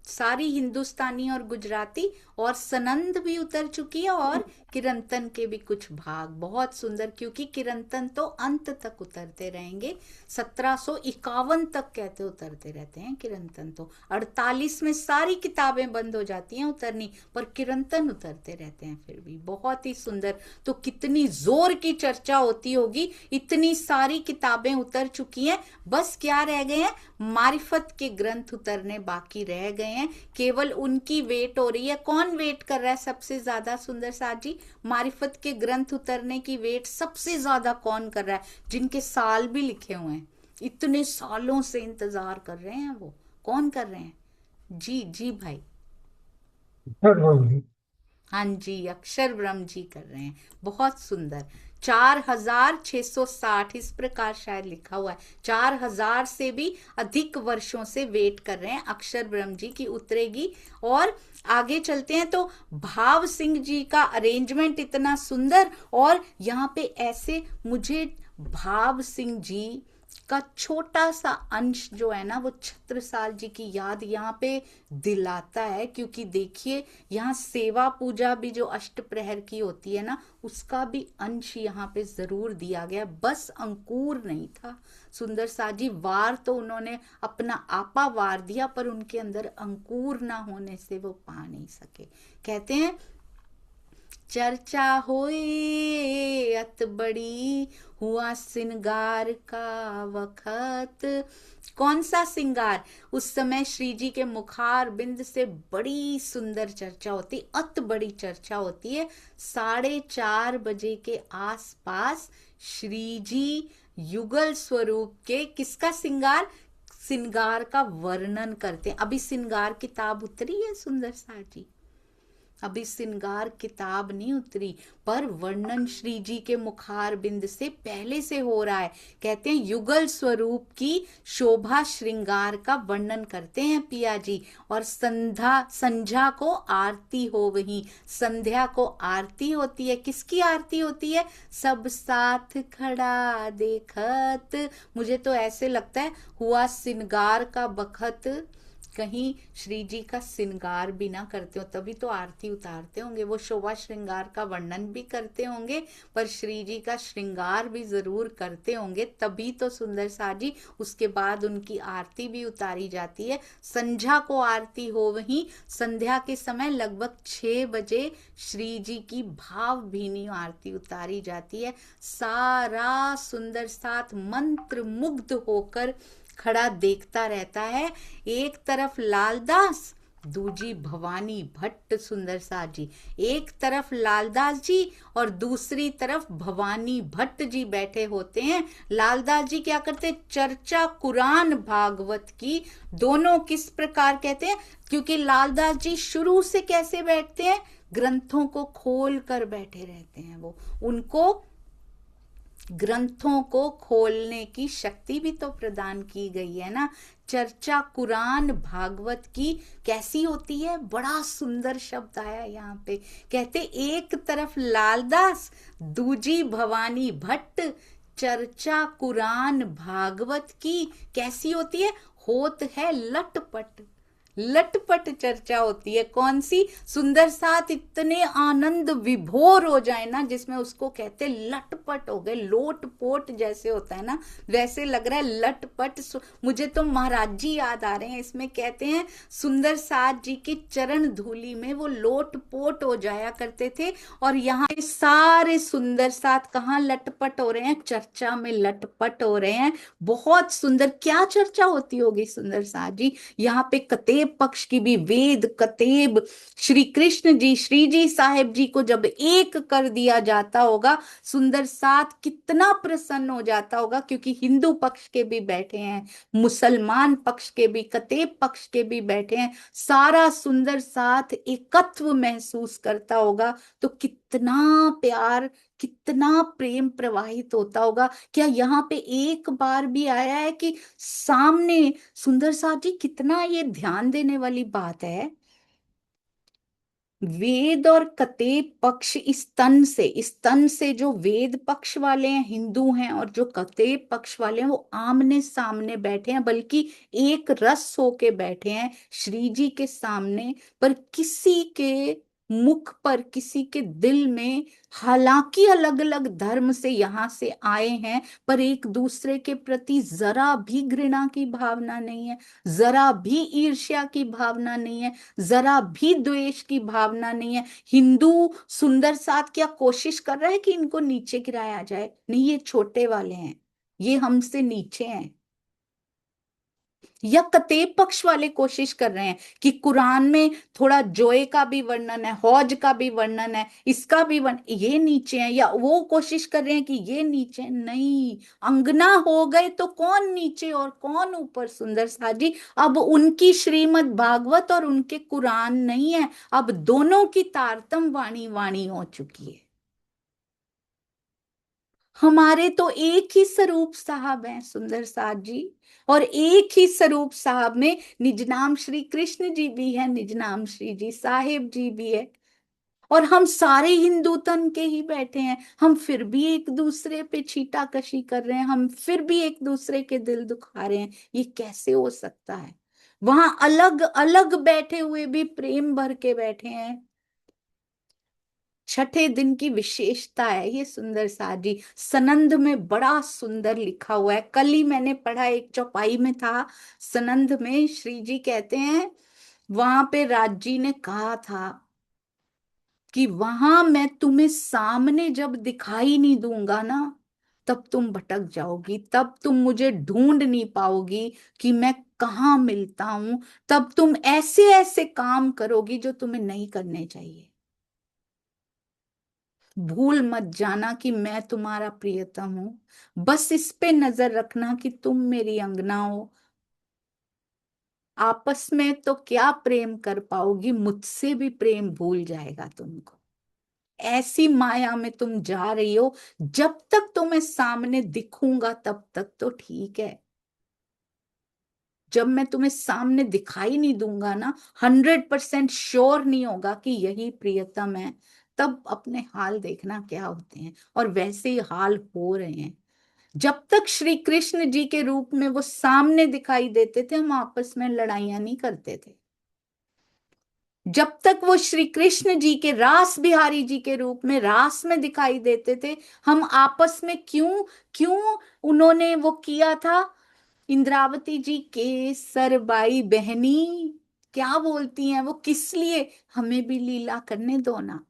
सारी हिंदुस्तानी और गुजराती और सनंद भी उतर चुकी है और किरंतन के भी कुछ भाग। बहुत सुंदर, क्योंकि किरंतन तो अंत तक उतरते रहेंगे। 1751 तक कहते उतरते रहते हैं किरंतन। तो 48 में सारी किताबें बंद हो जाती हैं उतरनी, पर किरंतन उतरते रहते हैं फिर भी। बहुत ही सुंदर। तो कितनी जोर की चर्चा होती होगी। इतनी सारी किताबें उतर चुकी हैं, बस क्या रह गए हैं? मारिफत के ग्रंथ उतरने बाकी रह गए हैं। केवल उनकी वेट हो रही है। कौन वेट कर रहा है सबसे ज्यादा? सुंदर साथ जी, मारिफत के ग्रंथ उतरने की वेट सबसे ज्यादा कौन कर रहा है? जिनके साल भी लिखे हुए हैं, इतने सालों से इंतजार कर रहे हैं, वो कौन कर रहे हैं? जी जी भाई। हाँ जी, अक्षर ब्रह्म जी कर रहे हैं। बहुत सुंदर। 4660 इस प्रकार शायद लिखा हुआ है। 4000 से भी अधिक वर्षों से वेट कर रहे हैं अक्षर ब्रह्म जी की उतरेगी। और आगे चलते हैं तो भाव सिंह जी का अरेंजमेंट इतना सुंदर, और यहाँ पे ऐसे मुझे भाव सिंह जी का छोटा सा अंश जो है ना वो छत्रसाल जी की याद यहाँ पे दिलाता है, क्योंकि देखिए यहाँ सेवा पूजा भी जो अष्ट प्रहर की होती है ना उसका भी अंश यहाँ पे जरूर दिया गया, बस अंकुर नहीं था। सुंदर साजी वार तो उन्होंने अपना आपा वार दिया, पर उनके अंदर अंकुर ना होने से वो पा नहीं सके। कहते हैं चर्चा होए अत बड़ी, हुआ सिंगार का वखत। कौन सा सिंगार? उस समय श्री जी के मुखार बिंद से बड़ी सुंदर चर्चा होती, अत बड़ी चर्चा होती है। 4:30 बजे के आसपास श्री जी युगल स्वरूप के किसका सिंगार? सिंगार का वर्णन करते हैं। अभी सिंगार किताब उतरी है सुंदर साजी, अभी श्रृंगार किताब नहीं उतरी, पर वर्णन श्री जी के मुखार बिंद से पहले से हो रहा है। कहते हैं युगल स्वरूप की शोभा श्रृंगार का वर्णन करते हैं पिया जी। और संध्या को आरती हो वही, संध्या को आरती होती है। किसकी आरती होती है? सब साथ खड़ा देखत। मुझे तो ऐसे लगता है हुआ श्रृंगार का बखत, कहीं श्री जी का श्रृंगार भी ना करते हो, तभी तो आरती उतारते होंगे। वो शोभा श्रृंगार का वर्णन भी करते होंगे, पर श्री जी का श्रृंगार भी जरूर करते होंगे, तभी तो सुंदर साजी उसके बाद उनकी आरती भी उतारी जाती है। संध्या को आरती हो वहीं, संध्या के समय लगभग 6 बजे श्री जी की भाव भीनी आरती उतारी जाती है। सारा सुंदर साथ मंत्र मुग्ध होकर खड़ा देखता रहता है। एक तरफ लालदास, दूजी भवानी भट्ट सुंदर साजी, एक तरफ लालदास जी और दूसरी तरफ भवानी भट्ट जी बैठे होते हैं। लालदास जी क्या करते? चर्चा कुरान भागवत की। दोनों किस प्रकार कहते हैं? क्योंकि लालदास जी शुरू से कैसे बैठते हैं? ग्रंथों को खोल कर बैठे रहते हैं। वो उनको ग्रंथों को खोलने की शक्ति भी तो प्रदान की गई है ना। चर्चा कुरान भागवत की कैसी होती है? बड़ा सुंदर शब्द आया यहाँ पे। कहते एक तरफ लालदास, दूजी भवानी भट्ट, चर्चा कुरान भागवत की कैसी होती है? होत है लटपट, लटपट चर्चा होती है। कौन सी? सुंदर साथ इतने आनंद विभोर हो जाए ना, जिसमें उसको कहते लटपट हो गए, लोट पोट जैसे होता है ना, वैसे लग रहा है लटपट। मुझे तो महाराज जी याद आ रहे हैं। इसमें कहते हैं सुंदर साथ जी की चरण धूली में वो लोट पोट हो जाया करते थे। और यहाँ सारे सुंदर साथ कहाँ लटपट हो रहे हैं? चर्चा में लटपट हो रहे हैं। बहुत सुंदर। क्या चर्चा होती होगी सुंदर साथ जी? यहाँ पे कतेब पक्ष की भी, वेद कतेब, श्री कृष्ण जी, श्री जी साहेब जी को जब एक कर दिया जाता होगा, सुंदर साथ कितना प्रसन्न हो जाता होगा। क्योंकि हिंदू पक्ष के भी बैठे हैं, मुसलमान पक्ष के भी, कतेब पक्ष के भी बैठे हैं, सारा सुंदर साथ एकत्व महसूस करता होगा। तो कितना प्यार, कितना प्रेम प्रवाहित होता होगा। क्या यहाँ पे एक बार भी आया है कि सामने? सुंदर साथ जी कितना ये ध्यान देने वाली बात है। वेद और कतेब पक्ष इस तन से जो वेद पक्ष वाले हैं हिंदू हैं, और जो कतेब पक्ष वाले हैं वो आमने सामने बैठे हैं, बल्कि एक रस होके बैठे हैं श्री जी के सामने। पर किसी के मुख पर, किसी के दिल में, हालांकि अलग अलग धर्म से यहाँ से आए हैं, पर एक दूसरे के प्रति जरा भी घृणा की भावना नहीं है, जरा भी ईर्ष्या की भावना नहीं है, जरा भी द्वेष की भावना नहीं है। हिंदू सुंदर साथ क्या कोशिश कर रहा है कि इनको नीचे गिराया जाए? नहीं, ये छोटे वाले हैं, ये हमसे नीचे हैं। या कतेब पक्ष वाले कोशिश कर रहे हैं कि कुरान में थोड़ा जोए का भी वर्णन है, हौज का भी वर्णन है, इसका भी ये नीचे है, या वो कोशिश कर रहे हैं कि ये नीचे? नहीं, अंगना हो गए तो कौन नीचे और कौन ऊपर सुंदर साजी। अब उनकी श्रीमद् भागवत और उनके कुरान नहीं है, अब दोनों की तारतम वाणी वाणी हो चुकी है। हमारे तो एक ही स्वरूप साहब हैं सुंदर साथ जी, और एक ही स्वरूप साहब में निज नाम श्री कृष्ण जी भी है, निज नाम श्री जी साहिब जी भी है, और हम सारे हिंदू तन के ही बैठे हैं। हम फिर भी एक दूसरे पे छीटाकशी कर रहे हैं, हम फिर भी एक दूसरे के दिल दुखा रहे हैं। ये कैसे हो सकता है? वहां अलग अलग बैठे हुए भी प्रेम भर के बैठे हैं। छठे दिन की विशेषता है ये सुंदर साथ जी। सनंद में बड़ा सुंदर लिखा हुआ है, कल ही मैंने पढ़ा, एक चौपाई में था। सनंद में श्री जी कहते हैं, वहां पे राज जी ने कहा था कि वहां मैं तुम्हें सामने जब दिखाई नहीं दूंगा ना, तब तुम भटक जाओगी, तब तुम मुझे ढूंढ नहीं पाओगी कि मैं कहाँ मिलता हूं। तब तुम ऐसे ऐसे काम करोगी जो तुम्हें नहीं करने चाहिए। भूल मत जाना कि मैं तुम्हारा प्रियतम हूं, बस इस पे नजर रखना कि तुम मेरी अंगना हो। आपस में तो क्या प्रेम कर पाओगी, मुझसे भी प्रेम भूल जाएगा तुमको। ऐसी माया में तुम जा रही हो। जब तक तुम्हें सामने दिखूंगा तब तक तो ठीक है, जब मैं तुम्हें सामने दिखाई नहीं दूंगा ना, 100% श्योर नहीं होगा कि यही प्रियतम है, तब अपने हाल देखना क्या होते हैं। और वैसे ही हाल हो रहे हैं। जब तक श्री कृष्ण जी के रूप में वो सामने दिखाई देते थे, हम आपस में लड़ाइयां नहीं करते थे। जब तक वो श्री कृष्ण जी के रास बिहारी जी के रूप में रास में दिखाई देते थे, हम आपस में क्यों क्यों उन्होंने वो किया था। इंद्रावती जी के सरबाई बहनी क्या बोलती हैं वो, किस लिए? हमें भी लीला करने दो ना।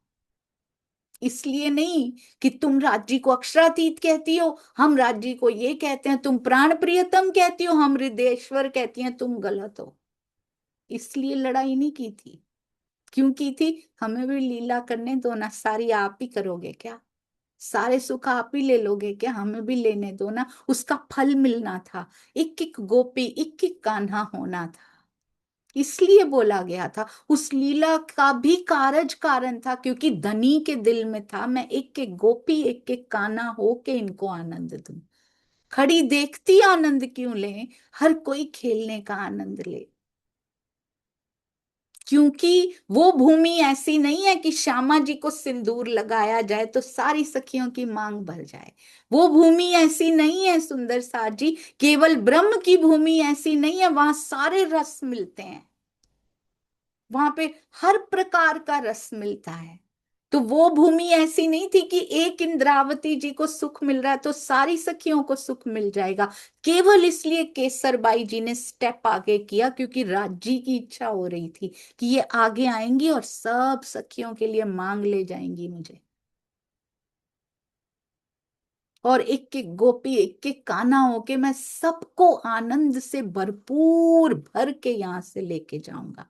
इसलिए नहीं कि तुम राज्य को अक्षरातीत कहती हो, हम राज्य को ये कहते हैं, तुम प्राण प्रियतम कहती हो, हम हृदयेश्वर कहती हैं, तुम गलत हो। इसलिए लड़ाई नहीं की थी। क्यों की थी? हमें भी लीला करने दो ना। सारी आप ही करोगे क्या? सारे सुख आप ही ले लोगे क्या? हमें भी लेने दो ना। उसका फल मिलना था, एक एक गोपी एक एक कान्हा होना था। इसलिए बोला गया था। उस लीला का भी कारज कारण था, क्योंकि धनी के दिल में था, मैं एक एक गोपी एक एक कान्हा हो के इनको आनंद दूं। खड़ी देखती आनंद क्यों ले, हर कोई खेलने का आनंद ले। क्योंकि वो भूमि ऐसी नहीं है कि श्यामा जी को सिंदूर लगाया जाए तो सारी सखियों की मांग भर जाए। वो भूमि ऐसी नहीं है सुंदर साथ जी। केवल ब्रह्म की भूमि ऐसी नहीं है, वहां सारे रस मिलते हैं। वहां पे हर प्रकार का रस मिलता है। तो वो भूमि ऐसी नहीं थी कि एक इंद्रावती जी को सुख मिल रहा है तो सारी सखियों को सुख मिल जाएगा। केवल इसलिए केसरबाई जी ने स्टेप आगे किया क्योंकि राज्य की इच्छा हो रही थी कि ये आगे आएंगी और सब सखियों के लिए मांग ले जाएंगी मुझे, और एक एक गोपी एक एक कान्हा होके मैं सबको आनंद से भरपूर भर के यहां से लेके जाऊंगा।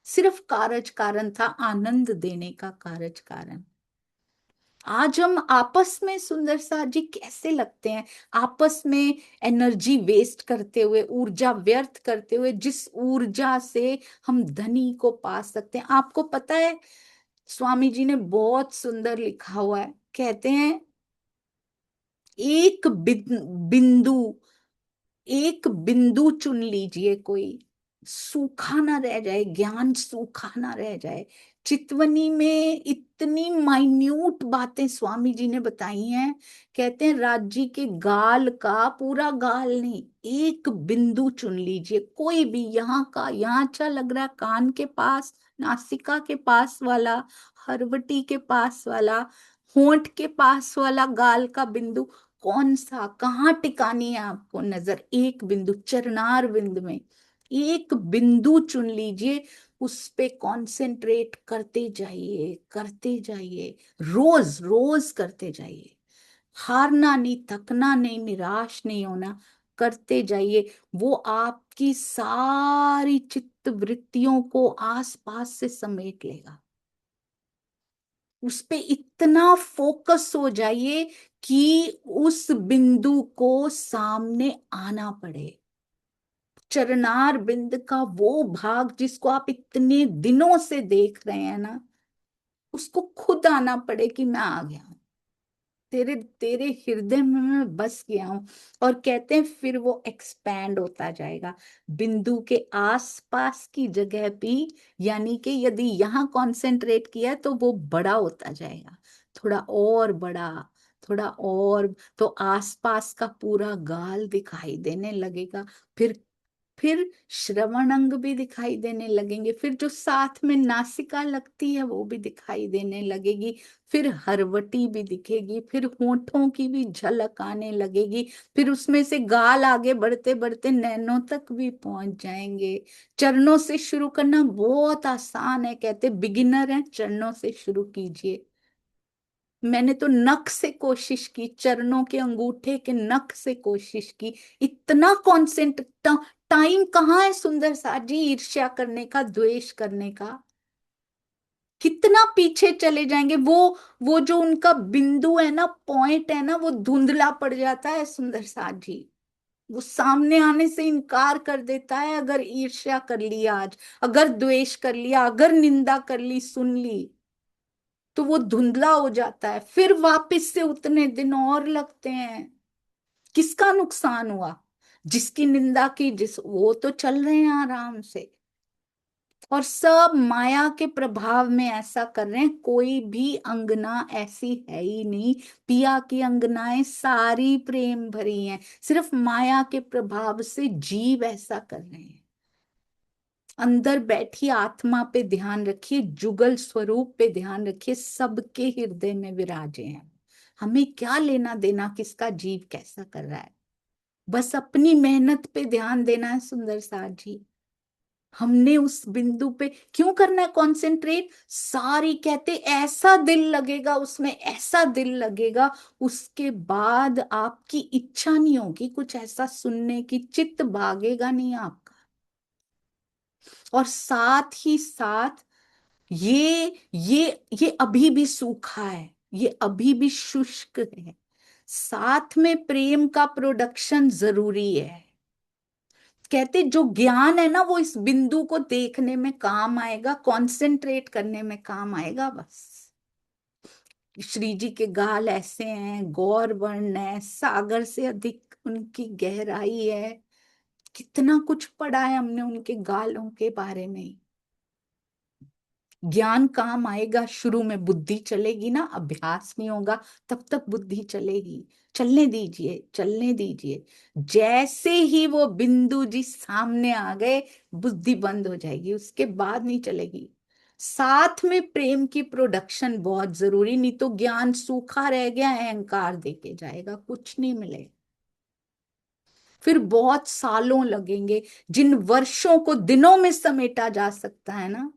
सिर्फ कारज कारण था, आनंद देने का कारज कारण। आज हम आपस में सुंदर सा जी कैसे लगते हैं, आपस में एनर्जी वेस्ट करते हुए, ऊर्जा व्यर्थ करते हुए, जिस ऊर्जा से हम धनी को पा सकते हैं। आपको पता है, स्वामी जी ने बहुत सुंदर लिखा हुआ है, कहते हैं एक बिंदु, एक बिंदु चुन लीजिए, कोई सूखा ना रह जाए, ज्ञान सूखा ना रह जाए। चितवनी में इतनी माइन्यूट बातें स्वामी जी ने बताई हैं। कहते हैं राज्य के गाल का, पूरा गाल नहीं, एक बिंदु चुन लीजिए कोई भी, यहाँ का, यहाँ अच्छा लग रहा है, कान के पास, नासिका के पास वाला, हरवटी के पास वाला, होंठ के पास वाला गाल का बिंदु, कौन सा, कहाँ टिकानी है आपको नजर? एक बिंदु, चरनार बिंदु में एक बिंदु चुन लीजिए, उस पे कंसंट्रेट करते जाइए, करते जाइए, रोज रोज करते जाइए। हारना नहीं, थकना नहीं, निराश नहीं होना, करते जाइए। वो आपकी सारी चित्त वृत्तियों को आसपास से समेट लेगा। उस पे इतना फोकस हो जाइए कि उस बिंदु को सामने आना पड़े। चरनार बिंद का वो भाग जिसको आप इतने दिनों से देख रहे हैं ना, उसको खुद आना पड़े कि मैं आ गया हूं। तेरे तेरे हृदय में मैं बस गया हूं। और कहते हैं फिर वो एक्सपैंड होता जाएगा बिंदु के आसपास की जगह भी, यानी कि यदि यहाँ कॉन्सेंट्रेट किया तो वो बड़ा होता जाएगा, थोड़ा और बड़ा, थोड़ा और। तो आसपास का पूरा गाल दिखाई देने लगेगा। फिर श्रवण अंग भी दिखाई देने लगेंगे, फिर जो साथ में नासिका लगती है वो भी दिखाई देने लगेगी, फिर हरवटी भी दिखेगी, फिर होठों की भी झलक आने लगेगी, फिर उसमें से गाल आगे बढ़ते बढ़ते नैनों तक भी पहुंच जाएंगे। चरणों से शुरू करना बहुत आसान है, कहते बिगिनर हैं, चरणों से शुरू कीजिए। मैंने तो नख से कोशिश की, चरणों के अंगूठे के नख से कोशिश की। इतना टाइम कहाँ है सुंदर सा जी ईर्ष्या करने का, द्वेष करने का? कितना पीछे चले जाएंगे। वो जो उनका बिंदु है ना, पॉइंट है ना, वो धुंधला पड़ जाता है सुंदर सा जी। वो सामने आने से इनकार कर देता है। अगर ईर्ष्या कर लिया आज, अगर द्वेष कर लिया, अगर निंदा कर ली, सुन ली, तो वो धुंधला हो जाता है। फिर वापस से उतने दिन और लगते हैं। किसका नुकसान हुआ? जिसकी निंदा की, जिस वो तो चल रहे हैं आराम से, और सब माया के प्रभाव में ऐसा कर रहे हैं। कोई भी अंगना ऐसी है ही नहीं। पिया की अंगनाएं सारी प्रेम भरी हैं, सिर्फ माया के प्रभाव से जीव ऐसा कर रहे हैं। अंदर बैठी आत्मा पे ध्यान रखिए, जुगल स्वरूप पे ध्यान रखिए, सबके हृदय में विराजे हैं। हमें क्या लेना देना किसका जीव कैसा कर रहा है? बस अपनी मेहनत पे ध्यान देना है सुंदर सार जी। हमने उस बिंदु पे क्यों करना है कॉन्सेंट्रेट? सारी कहते ऐसा दिल लगेगा उसमें, ऐसा दिल लगेगा, उसके बाद आपकी इच्छा नहीं होगी कुछ ऐसा सुनने की, चित्त भागेगा नहीं आपका। और साथ ही साथ ये अभी भी सूखा है, ये अभी भी शुष्क है। साथ में प्रेम का प्रोडक्शन जरूरी है। कहते जो ज्ञान है ना, वो इस बिंदु को देखने में काम आएगा, कंसंट्रेट करने में काम आएगा। बस श्री जी के गाल ऐसे हैं, गौर वर्ण है, सागर से अधिक उनकी गहराई है। कितना कुछ पढ़ा है हमने उनके गालों के बारे में। ज्ञान काम आएगा, शुरू में बुद्धि चलेगी ना, अभ्यास नहीं होगा तब तक बुद्धि चलेगी। चलने दीजिए, चलने दीजिए। जैसे ही वो बिंदु जी सामने आ गए, बुद्धि बंद हो जाएगी, उसके बाद नहीं चलेगी। साथ में प्रेम की प्रोडक्शन बहुत जरूरी, नहीं तो ज्ञान सूखा रह गया, अहंकार देके जाएगा, कुछ नहीं मिलेगा। फिर बहुत सालों लगेंगे। जिन वर्षों को दिनों में समेटा जा सकता है ना,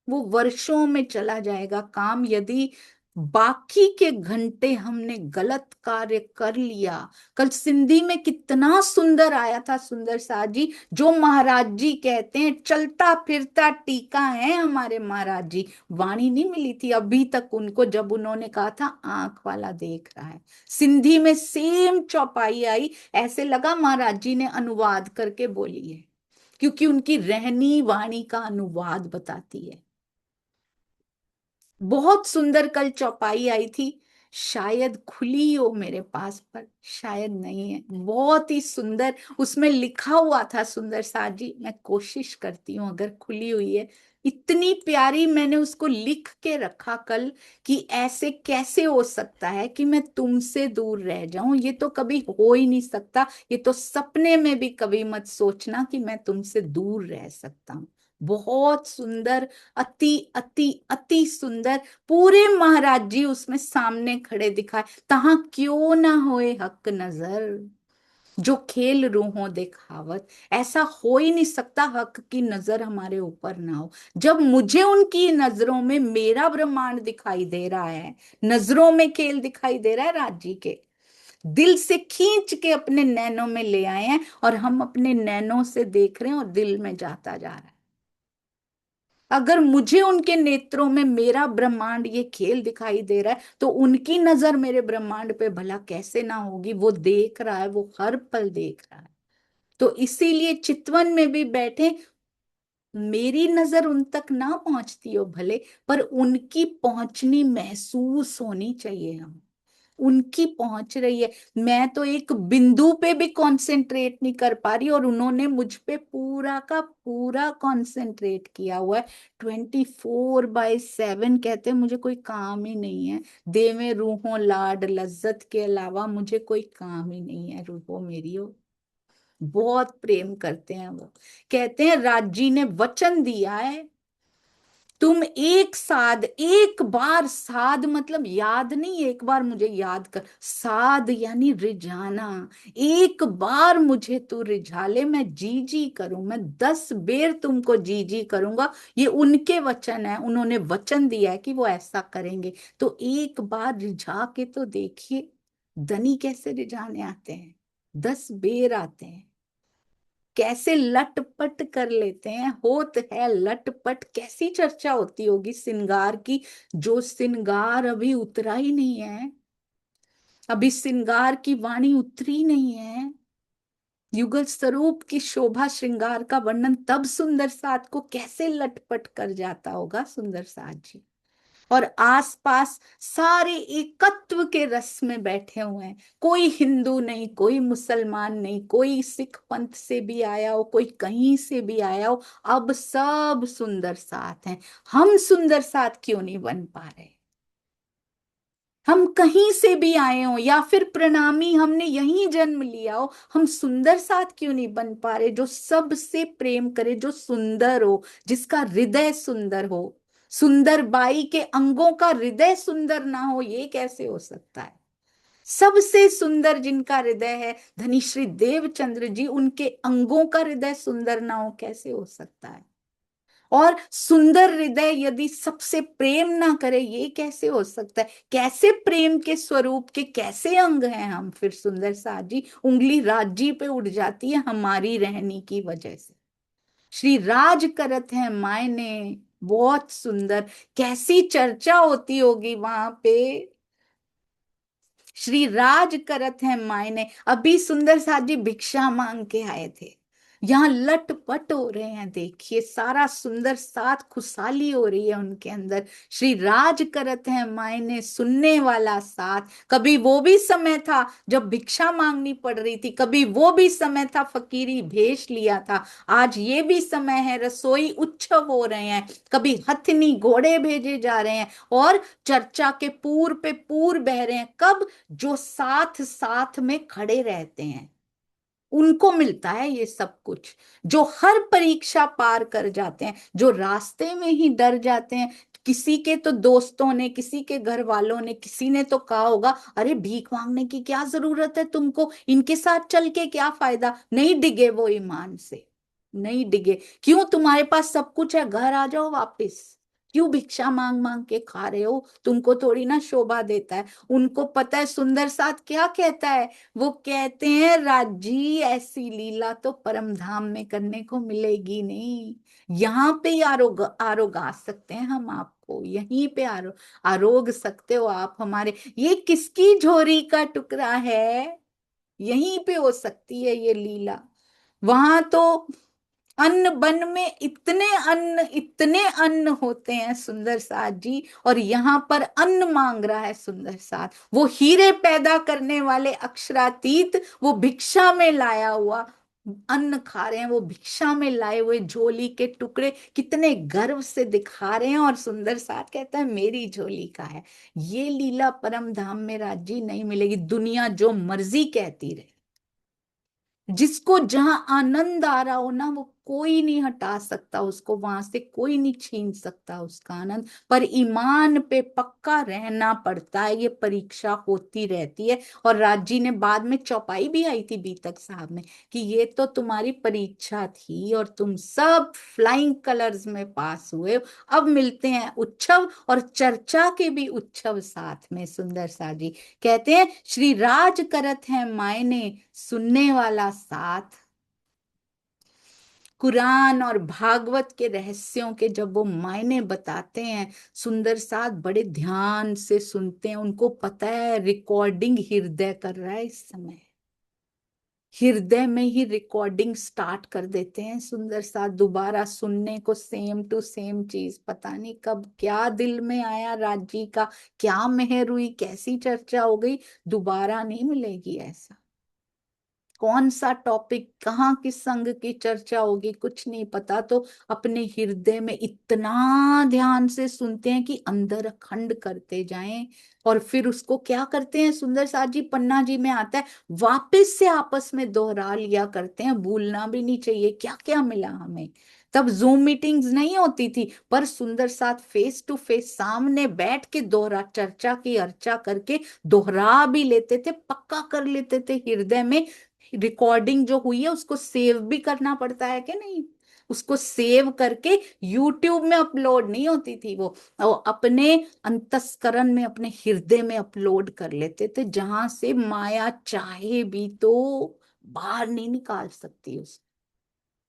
वो वर्षों में चला जाएगा काम। यदि बाकी के घंटे हमने गलत कार्य कर लिया। कल सिंधी में कितना सुंदर आया था सुंदर सा जी, जो महाराज जी कहते हैं चलता फिरता टीका है हमारे महाराज जी। वाणी नहीं मिली थी अभी तक उनको, जब उन्होंने कहा था आंख वाला देख रहा है। सिंधी में सेम चौपाई आई, ऐसे लगा महाराज जी ने अनुवाद करके बोली है, क्योंकि उनकी रहनी वाणी का अनुवाद बताती है। बहुत सुंदर कल चौपाई आई थी, शायद खुली हो मेरे पास, पर शायद नहीं है। बहुत ही सुंदर उसमें लिखा हुआ था सुंदर सा जी, मैं कोशिश करती हूँ अगर खुली हुई है। इतनी प्यारी, मैंने उसको लिख के रखा कल कि ऐसे कैसे हो सकता है कि मैं तुमसे दूर रह जाऊं, ये तो कभी हो ही नहीं सकता। ये तो सपने में भी कभी मत सोचना कि मैं तुमसे दूर रह सकता हूँ। बहुत सुंदर, अति अति अति सुंदर। पूरे महाराज जी उसमें सामने खड़े दिखाए, तहां क्यों ना होए हक नजर, जो खेल रूहों दिखावत। ऐसा हो ही नहीं सकता हक की नजर हमारे ऊपर ना हो। जब मुझे उनकी नजरों में मेरा ब्रह्मांड दिखाई दे रहा है, नजरों में खेल दिखाई दे रहा है राज जी के, दिल से खींच के अपने नैनों में ले आए हैं, और हम अपने नैनों से देख रहे हैं और दिल में जाता जा रहा है। अगर मुझे उनके नेत्रों में मेरा ब्रह्मांड ये खेल दिखाई दे रहा है, तो उनकी नजर मेरे ब्रह्मांड पे भला कैसे ना होगी? वो देख रहा है, वो हर पल देख रहा है। तो इसीलिए चितवन में भी बैठे, मेरी नजर उन तक ना पहुंचती हो भले, पर उनकी पहुंचनी महसूस होनी चाहिए हम। उनकी पहुंच रही है। मैं तो एक बिंदु पे भी कंसंट्रेट नहीं कर पा रही, और उन्होंने मुझ पे पूरा का पूरा कंसंट्रेट किया हुआ है। 24/7 कहते हैं मुझे कोई काम ही नहीं है। देवें रूहों लाड लज्जत के अलावा मुझे कोई काम ही नहीं है। रूहों मेरी हो, बहुत प्रेम करते हैं वो। कहते हैं राजी ने वचन दिया है, तुम एक साध, एक बार साध मतलब याद नहीं, एक बार मुझे याद कर, साध यानी रिझाना। एक बार मुझे तू रिझा ले, मैं जी जी करूं, मैं 10 बेर तुमको जी जी करूंगा। ये उनके वचन है, उन्होंने वचन दिया है कि वो ऐसा करेंगे। तो एक बार रिझा के तो देखिए, धनी कैसे रिझाने आते हैं, 10 बेर आते हैं, कैसे लटपट कर लेते हैं। होत है लटपट, कैसी चर्चा होती होगी श्रृंगार की। जो श्रृंगार अभी उतरा ही नहीं है, अभी श्रृंगार की वाणी उतरी नहीं है। युगल स्वरूप की शोभा श्रृंगार का वर्णन तब सुंदर साथ को कैसे लटपट कर जाता होगा सुंदर साथ जी। और आसपास सारे एकत्व के रस में बैठे हुए हैं। कोई हिंदू नहीं, कोई मुसलमान नहीं, कोई सिख पंथ से भी आया हो, कोई कहीं से भी आया हो, अब सब सुंदर साथ हैं। हम सुंदर साथ क्यों नहीं बन पा रहे? हम कहीं से भी आए हो, या फिर प्रणामी हमने यहीं जन्म लिया हो, हम सुंदर साथ क्यों नहीं बन पा रहे? जो सबसे प्रेम करे, जो सुंदर हो, जिसका हृदय सुंदर हो। सुंदर बाई के अंगों का हृदय सुंदर ना हो, ये कैसे हो सकता है? सबसे सुंदर जिनका हृदय है धनी श्री देवचंद्र जी, उनके अंगों का हृदय सुंदर ना हो, कैसे हो सकता है? और सुंदर हृदय यदि सबसे प्रेम ना करे, ये कैसे हो सकता है? कैसे प्रेम के स्वरूप के कैसे अंग हैं हम फिर सुंदर साथ जी? उंगली राज्य पे उड़ जाती है हमारी रहनी की वजह से। श्री राज करत है मायने, बहुत सुंदर, कैसी चर्चा होती होगी वहां पे। श्री राज करत है मायने। अभी सुंदर साथ जी भिक्षा मांग के आए थे, यहाँ लटपट हो रहे हैं। देखिए सारा सुंदर साथ, खुशहाली हो रही है उनके अंदर। श्री राज करत है मायने, सुनने वाला साथ। कभी वो भी समय था जब भिक्षा मांगनी पड़ रही थी, कभी वो भी समय था फकीरी भेष लिया था। आज ये भी समय है, रसोई उत्सव हो रहे हैं, कभी हथनी घोड़े भेजे जा रहे हैं, और चर्चा के पूर पे पूर बह रहे हैं। कब? जो साथ साथ में खड़े रहते हैं उनको मिलता है ये सब कुछ। जो हर परीक्षा पार कर जाते हैं, जो रास्ते में ही डर जाते हैं। किसी के तो दोस्तों ने, किसी के घर वालों ने, किसी ने तो कहा होगा, अरे भीख मांगने की क्या जरूरत है तुमको, इनके साथ चल के क्या फायदा? नहीं डिगे वो ईमान से, नहीं डिगे। क्यों? तुम्हारे पास सब कुछ है, घर आ जाओ वापिस। क्यों भिक्षा मांग मांग के खा रहे हो? तुमको थोड़ी ना शोभा देता है। उनको पता है सुंदर साथ क्या कहता है। वो कहते हैं राजी, ऐसी लीला तो परम धाम में करने को मिलेगी नहीं। यहाँ पे ही आरोग आ सकते हैं हम आपको, यहीं पे आरोग सकते हो आप हमारे। ये किसकी झोरी का टुकड़ा है? यहीं पे हो सकती है ये लीला। वहां तो अन्न बन में इतने अन्न होते हैं सुंदर साथ जी, और यहाँ पर अन्न मांग रहा है सुंदर साथ। वो हीरे पैदा करने वाले अक्षरातीत, वो भिक्षा में लाया हुआ अन्न खा रहे हैं। वो भिक्षा में लाए हुए झोली के टुकड़े कितने गर्व से दिखा रहे हैं, और सुंदर साथ कहता है मेरी झोली का है। ये लीला परम धाम में राजी नहीं मिलेगी। दुनिया जो मर्जी कहती रहे, जिसको जहां आनंद आ रहा हो ना, वो कोई नहीं हटा सकता उसको वहां से, कोई नहीं छीन सकता उसका आनंद। पर ईमान पे पक्का रहना पड़ता है, ये परीक्षा होती रहती है। और राजी ने बाद में चौपाई भी आई थी बीतक साहब में, कि ये तो तुम्हारी परीक्षा थी और तुम सब फ्लाइंग कलर्स में पास हुए। अब मिलते हैं उत्सव और चर्चा के भी उत्सव साथ में। सुंदर सा जी कहते हैं श्री राज करत है मायने, सुनने वाला साथ। कुरान और भागवत के रहस्यों के जब वो मायने बताते हैं, सुंदर साथ बड़े ध्यान से सुनते हैं। उनको पता है रिकॉर्डिंग हृदय कर रहा है इस समय। हृदय में ही रिकॉर्डिंग स्टार्ट कर देते हैं सुंदर सा, दोबारा सुनने को सेम टू सेम चीज। पता नहीं कब क्या दिल में आया राजी का, क्या मेहर हुई, कैसी चर्चा हो गई, दोबारा नहीं मिलेगी ऐसा। कौन सा टॉपिक कहाँ किस संग की चर्चा होगी कुछ नहीं पता, तो अपने हृदय में इतना ध्यान से सुनते हैं कि अंदर अखंड करते जाएं। और फिर उसको क्या करते हैं सुंदर साथ जी, पन्ना जी में आता है, वापस से आपस में दोहरा लिया करते हैं। भूलना भी नहीं चाहिए क्या क्या मिला हमें। तब जूम मीटिंग्स नहीं होती थी, पर सुंदर साथ फेस टू फेस सामने बैठ के दोहरा चर्चा की अर्चा करके दोहरा भी लेते थे, पक्का कर लेते थे हृदय में। रिकॉर्डिंग जो हुई है उसको सेव भी करना पड़ता है कि नहीं, उसको सेव करके यूट्यूब में अपलोड नहीं होती थी वो अपने अंतस्करण में, अपने हृदय में अपलोड कर लेते थे, जहां से माया चाहे भी तो बाहर नहीं निकाल सकती उसको।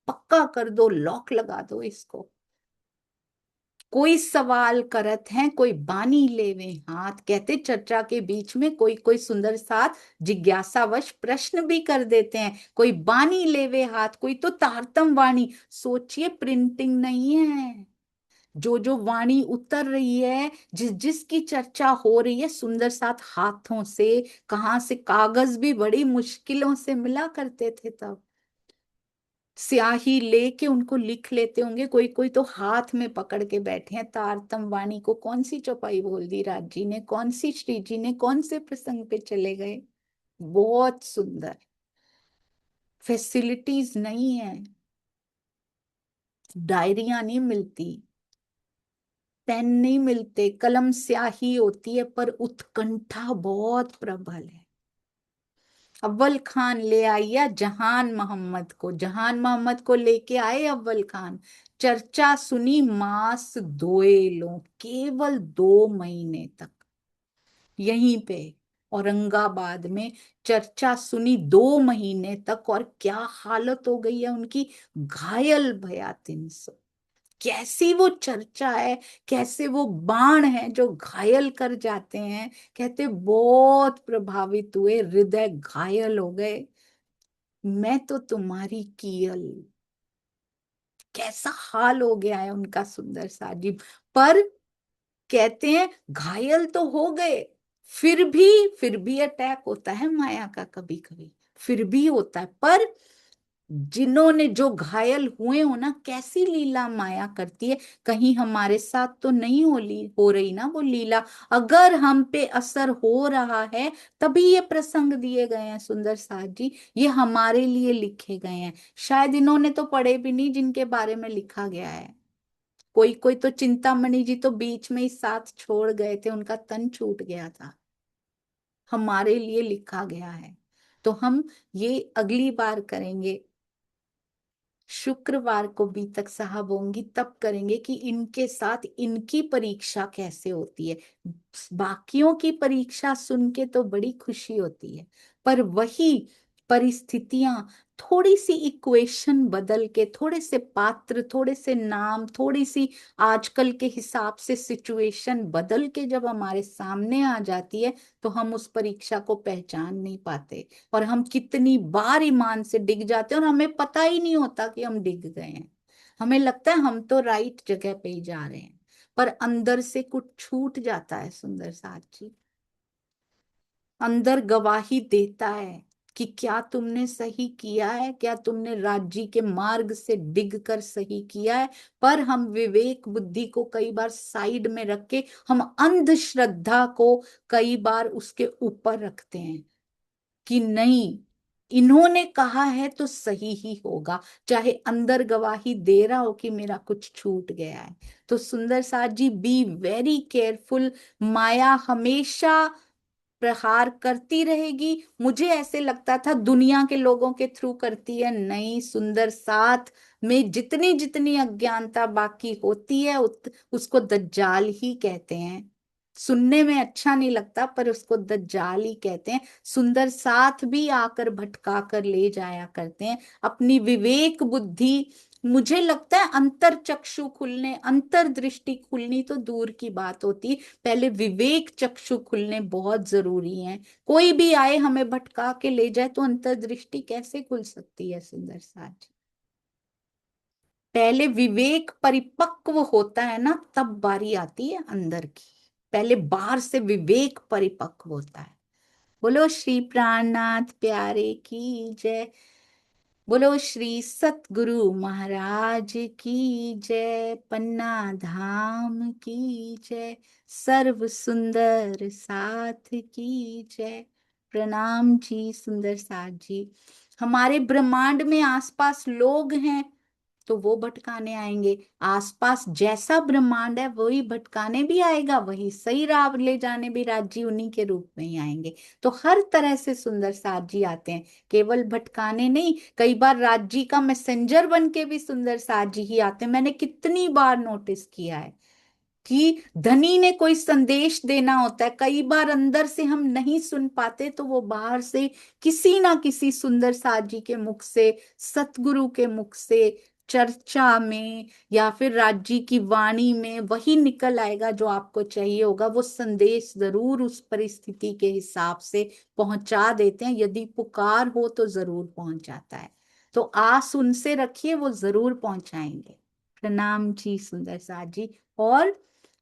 पक्का कर दो, लॉक लगा दो इसको। कोई सवाल करत हैं, कोई बानी लेवे हाथ, कहते चर्चा के बीच में कोई कोई सुंदर साथ जिज्ञासावश प्रश्न भी कर देते हैं। कोई बानी लेवे हाथ, कोई तो तारतम वाणी, सोचिए प्रिंटिंग नहीं है, जो जो वाणी उतर रही है, जिस जिसकी चर्चा हो रही है सुंदर साथ हाथों से, कहाँ से कागज भी बड़ी मुश्किलों से मिला करते थे तब, स्याही लेके उनको लिख लेते होंगे। कोई कोई तो हाथ में पकड़ के बैठे हैं तारतम वाणी को। कौन सी चौपाई बोल दी राज जी ने, कौन सी श्री जी ने, कौन से प्रसंग पे चले गए। बहुत सुंदर। फैसिलिटीज नहीं है, डायरियां नहीं मिलती, पेन नहीं मिलते, कलम स्याही होती है, पर उत्कंठा बहुत प्रबल है। अव्वल खान ले आया जहान मोहम्मद को, जहान मोहम्मद को लेके आए अव्वल खान। चर्चा सुनी मास दोएलों, केवल 2 महीने तक यहीं पे औरंगाबाद में चर्चा सुनी 2 महीने तक। और क्या हालत हो गई है उनकी, घायल भया 300। कैसी वो चर्चा है, कैसे वो बाण है जो घायल कर जाते हैं। कहते बहुत प्रभावित हुए, हृदय घायल हो गए। मैं तो तुम्हारी कियल, कैसा हाल हो गया है उनका सुंदर साजिब। पर कहते हैं घायल तो हो गए, फिर भी अटैक होता है माया का कभी कभी, फिर भी होता है। पर जिन्होंने जो घायल हुए हो ना, कैसी लीला माया करती है। कहीं हमारे साथ तो नहीं हो रही ना वो लीला। अगर हम पे असर हो रहा है तभी ये प्रसंग दिए गए हैं सुंदर साथ जी, ये हमारे लिए लिखे गए हैं। शायद इन्होंने तो पढ़े भी नहीं जिनके बारे में लिखा गया है। कोई कोई तो चिंतामणि जी तो बीच में ही साथ छोड़ गए थे, उनका तन छूट गया था। हमारे लिए लिखा गया है। तो हम ये अगली बार करेंगे, शुक्रवार को बीतक साहब होंगी तब करेंगे कि इनके साथ इनकी परीक्षा कैसे होती है। बाकियों की परीक्षा सुन के तो बड़ी खुशी होती है, पर वही परिस्थितियां, थोड़ी सी इक्वेशन बदल के, थोड़े से पात्र, थोड़े से नाम, थोड़ी सी आजकल के हिसाब से सिचुएशन बदल के जब हमारे सामने आ जाती है, तो हम उस परीक्षा को पहचान नहीं पाते। और हम कितनी बार ईमान से डिग जाते हैं और हमें पता ही नहीं होता कि हम डिग गए हैं। हमें लगता है हम तो राइट जगह पे ही जा रहे हैं, पर अंदर से कुछ छूट जाता है सुंदर साथ जी। अंदर गवाही देता है कि क्या तुमने सही किया है, क्या तुमने राज्य के मार्ग से डिग कर सही किया है। पर हम विवेक बुद्धि को कई बार साइड में रख के हम अंधश्रद्धा को कई बार उसके ऊपर रखते हैं कि नहीं, इन्होंने कहा है तो सही ही होगा, चाहे अंदर गवाही दे रहा हो कि मेरा कुछ छूट गया है। तो सुंदर साथ जी, बी वेरी केयरफुल। माया हमेशा प्रहार करती रहेगी। मुझे ऐसे लगता था दुनिया के लोगों के थ्रू करती है, नहीं, सुंदर साथ में जितनी जितनी अज्ञानता बाकी होती है उसको दज्जाल ही कहते हैं। सुनने में अच्छा नहीं लगता पर उसको दज्जाल ही कहते हैं। सुंदर साथ भी आकर भटका कर ले जाया करते हैं। अपनी विवेक बुद्धि मुझे लगता है अंतर चक्षु खुलने, अंतर्दृष्टि खुलनी तो दूर की बात होती, पहले विवेक चक्षु खुलने बहुत जरूरी है। कोई भी आए हमें भटका के ले जाए तो अंतर्दृष्टि कैसे खुल सकती है सुंदर साथ जी? पहले विवेक परिपक्व होता है ना, तब बारी आती है अंदर की। पहले बाहर से विवेक परिपक्व होता है। बोलो श्री प्राणनाथ प्यारे की जय। बोलो श्री सतगुरु महाराज की जय। पन्ना धाम की जय। सर्व सुंदर साथ की जय। प्रणाम जी सुंदर साथ जी। हमारे ब्रह्मांड में आसपास लोग हैं तो वो भटकाने आएंगे, आसपास जैसा ब्रह्मांड है वही भटकाने भी आएगा, वही सही राह ले जाने भी राज जी उन्हीं के रूप में ही आएंगे। तो हर तरह से सुंदर साथ जी आते हैं, केवल भटकाने नहीं, कई बार राज जी का मैसेंजर बन के भी सुंदर साथ जी ही आते हैं। मैंने कितनी बार नोटिस किया है कि धनी ने कोई संदेश देना होता है, कई बार अंदर से हम नहीं सुन पाते तो वो बाहर से किसी ना किसी सुंदर साथ जी के मुख से, सतगुरु के मुख से, चर्चा में या फिर राज्य की वाणी में वही निकल आएगा जो आपको चाहिए होगा। वो संदेश जरूर उस परिस्थिति के हिसाब से पहुंचा देते हैं, यदि पुकार हो तो जरूर पहुंच जाता है। तो आस उनसे रखिए, वो जरूर पहुंचाएंगे। प्रणाम जी सुंदर साथ जी। और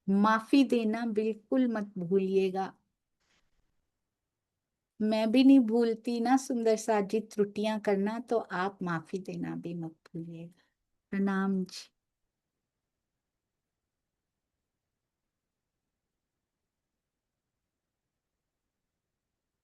माफी देना बिल्कुल मत भूलिएगा। मैं भी नहीं भूलती ना सुंदर साथ जी त्रुटियां करना, तो आप माफी देना भी मत भूलिएगा। प्रणाम जी।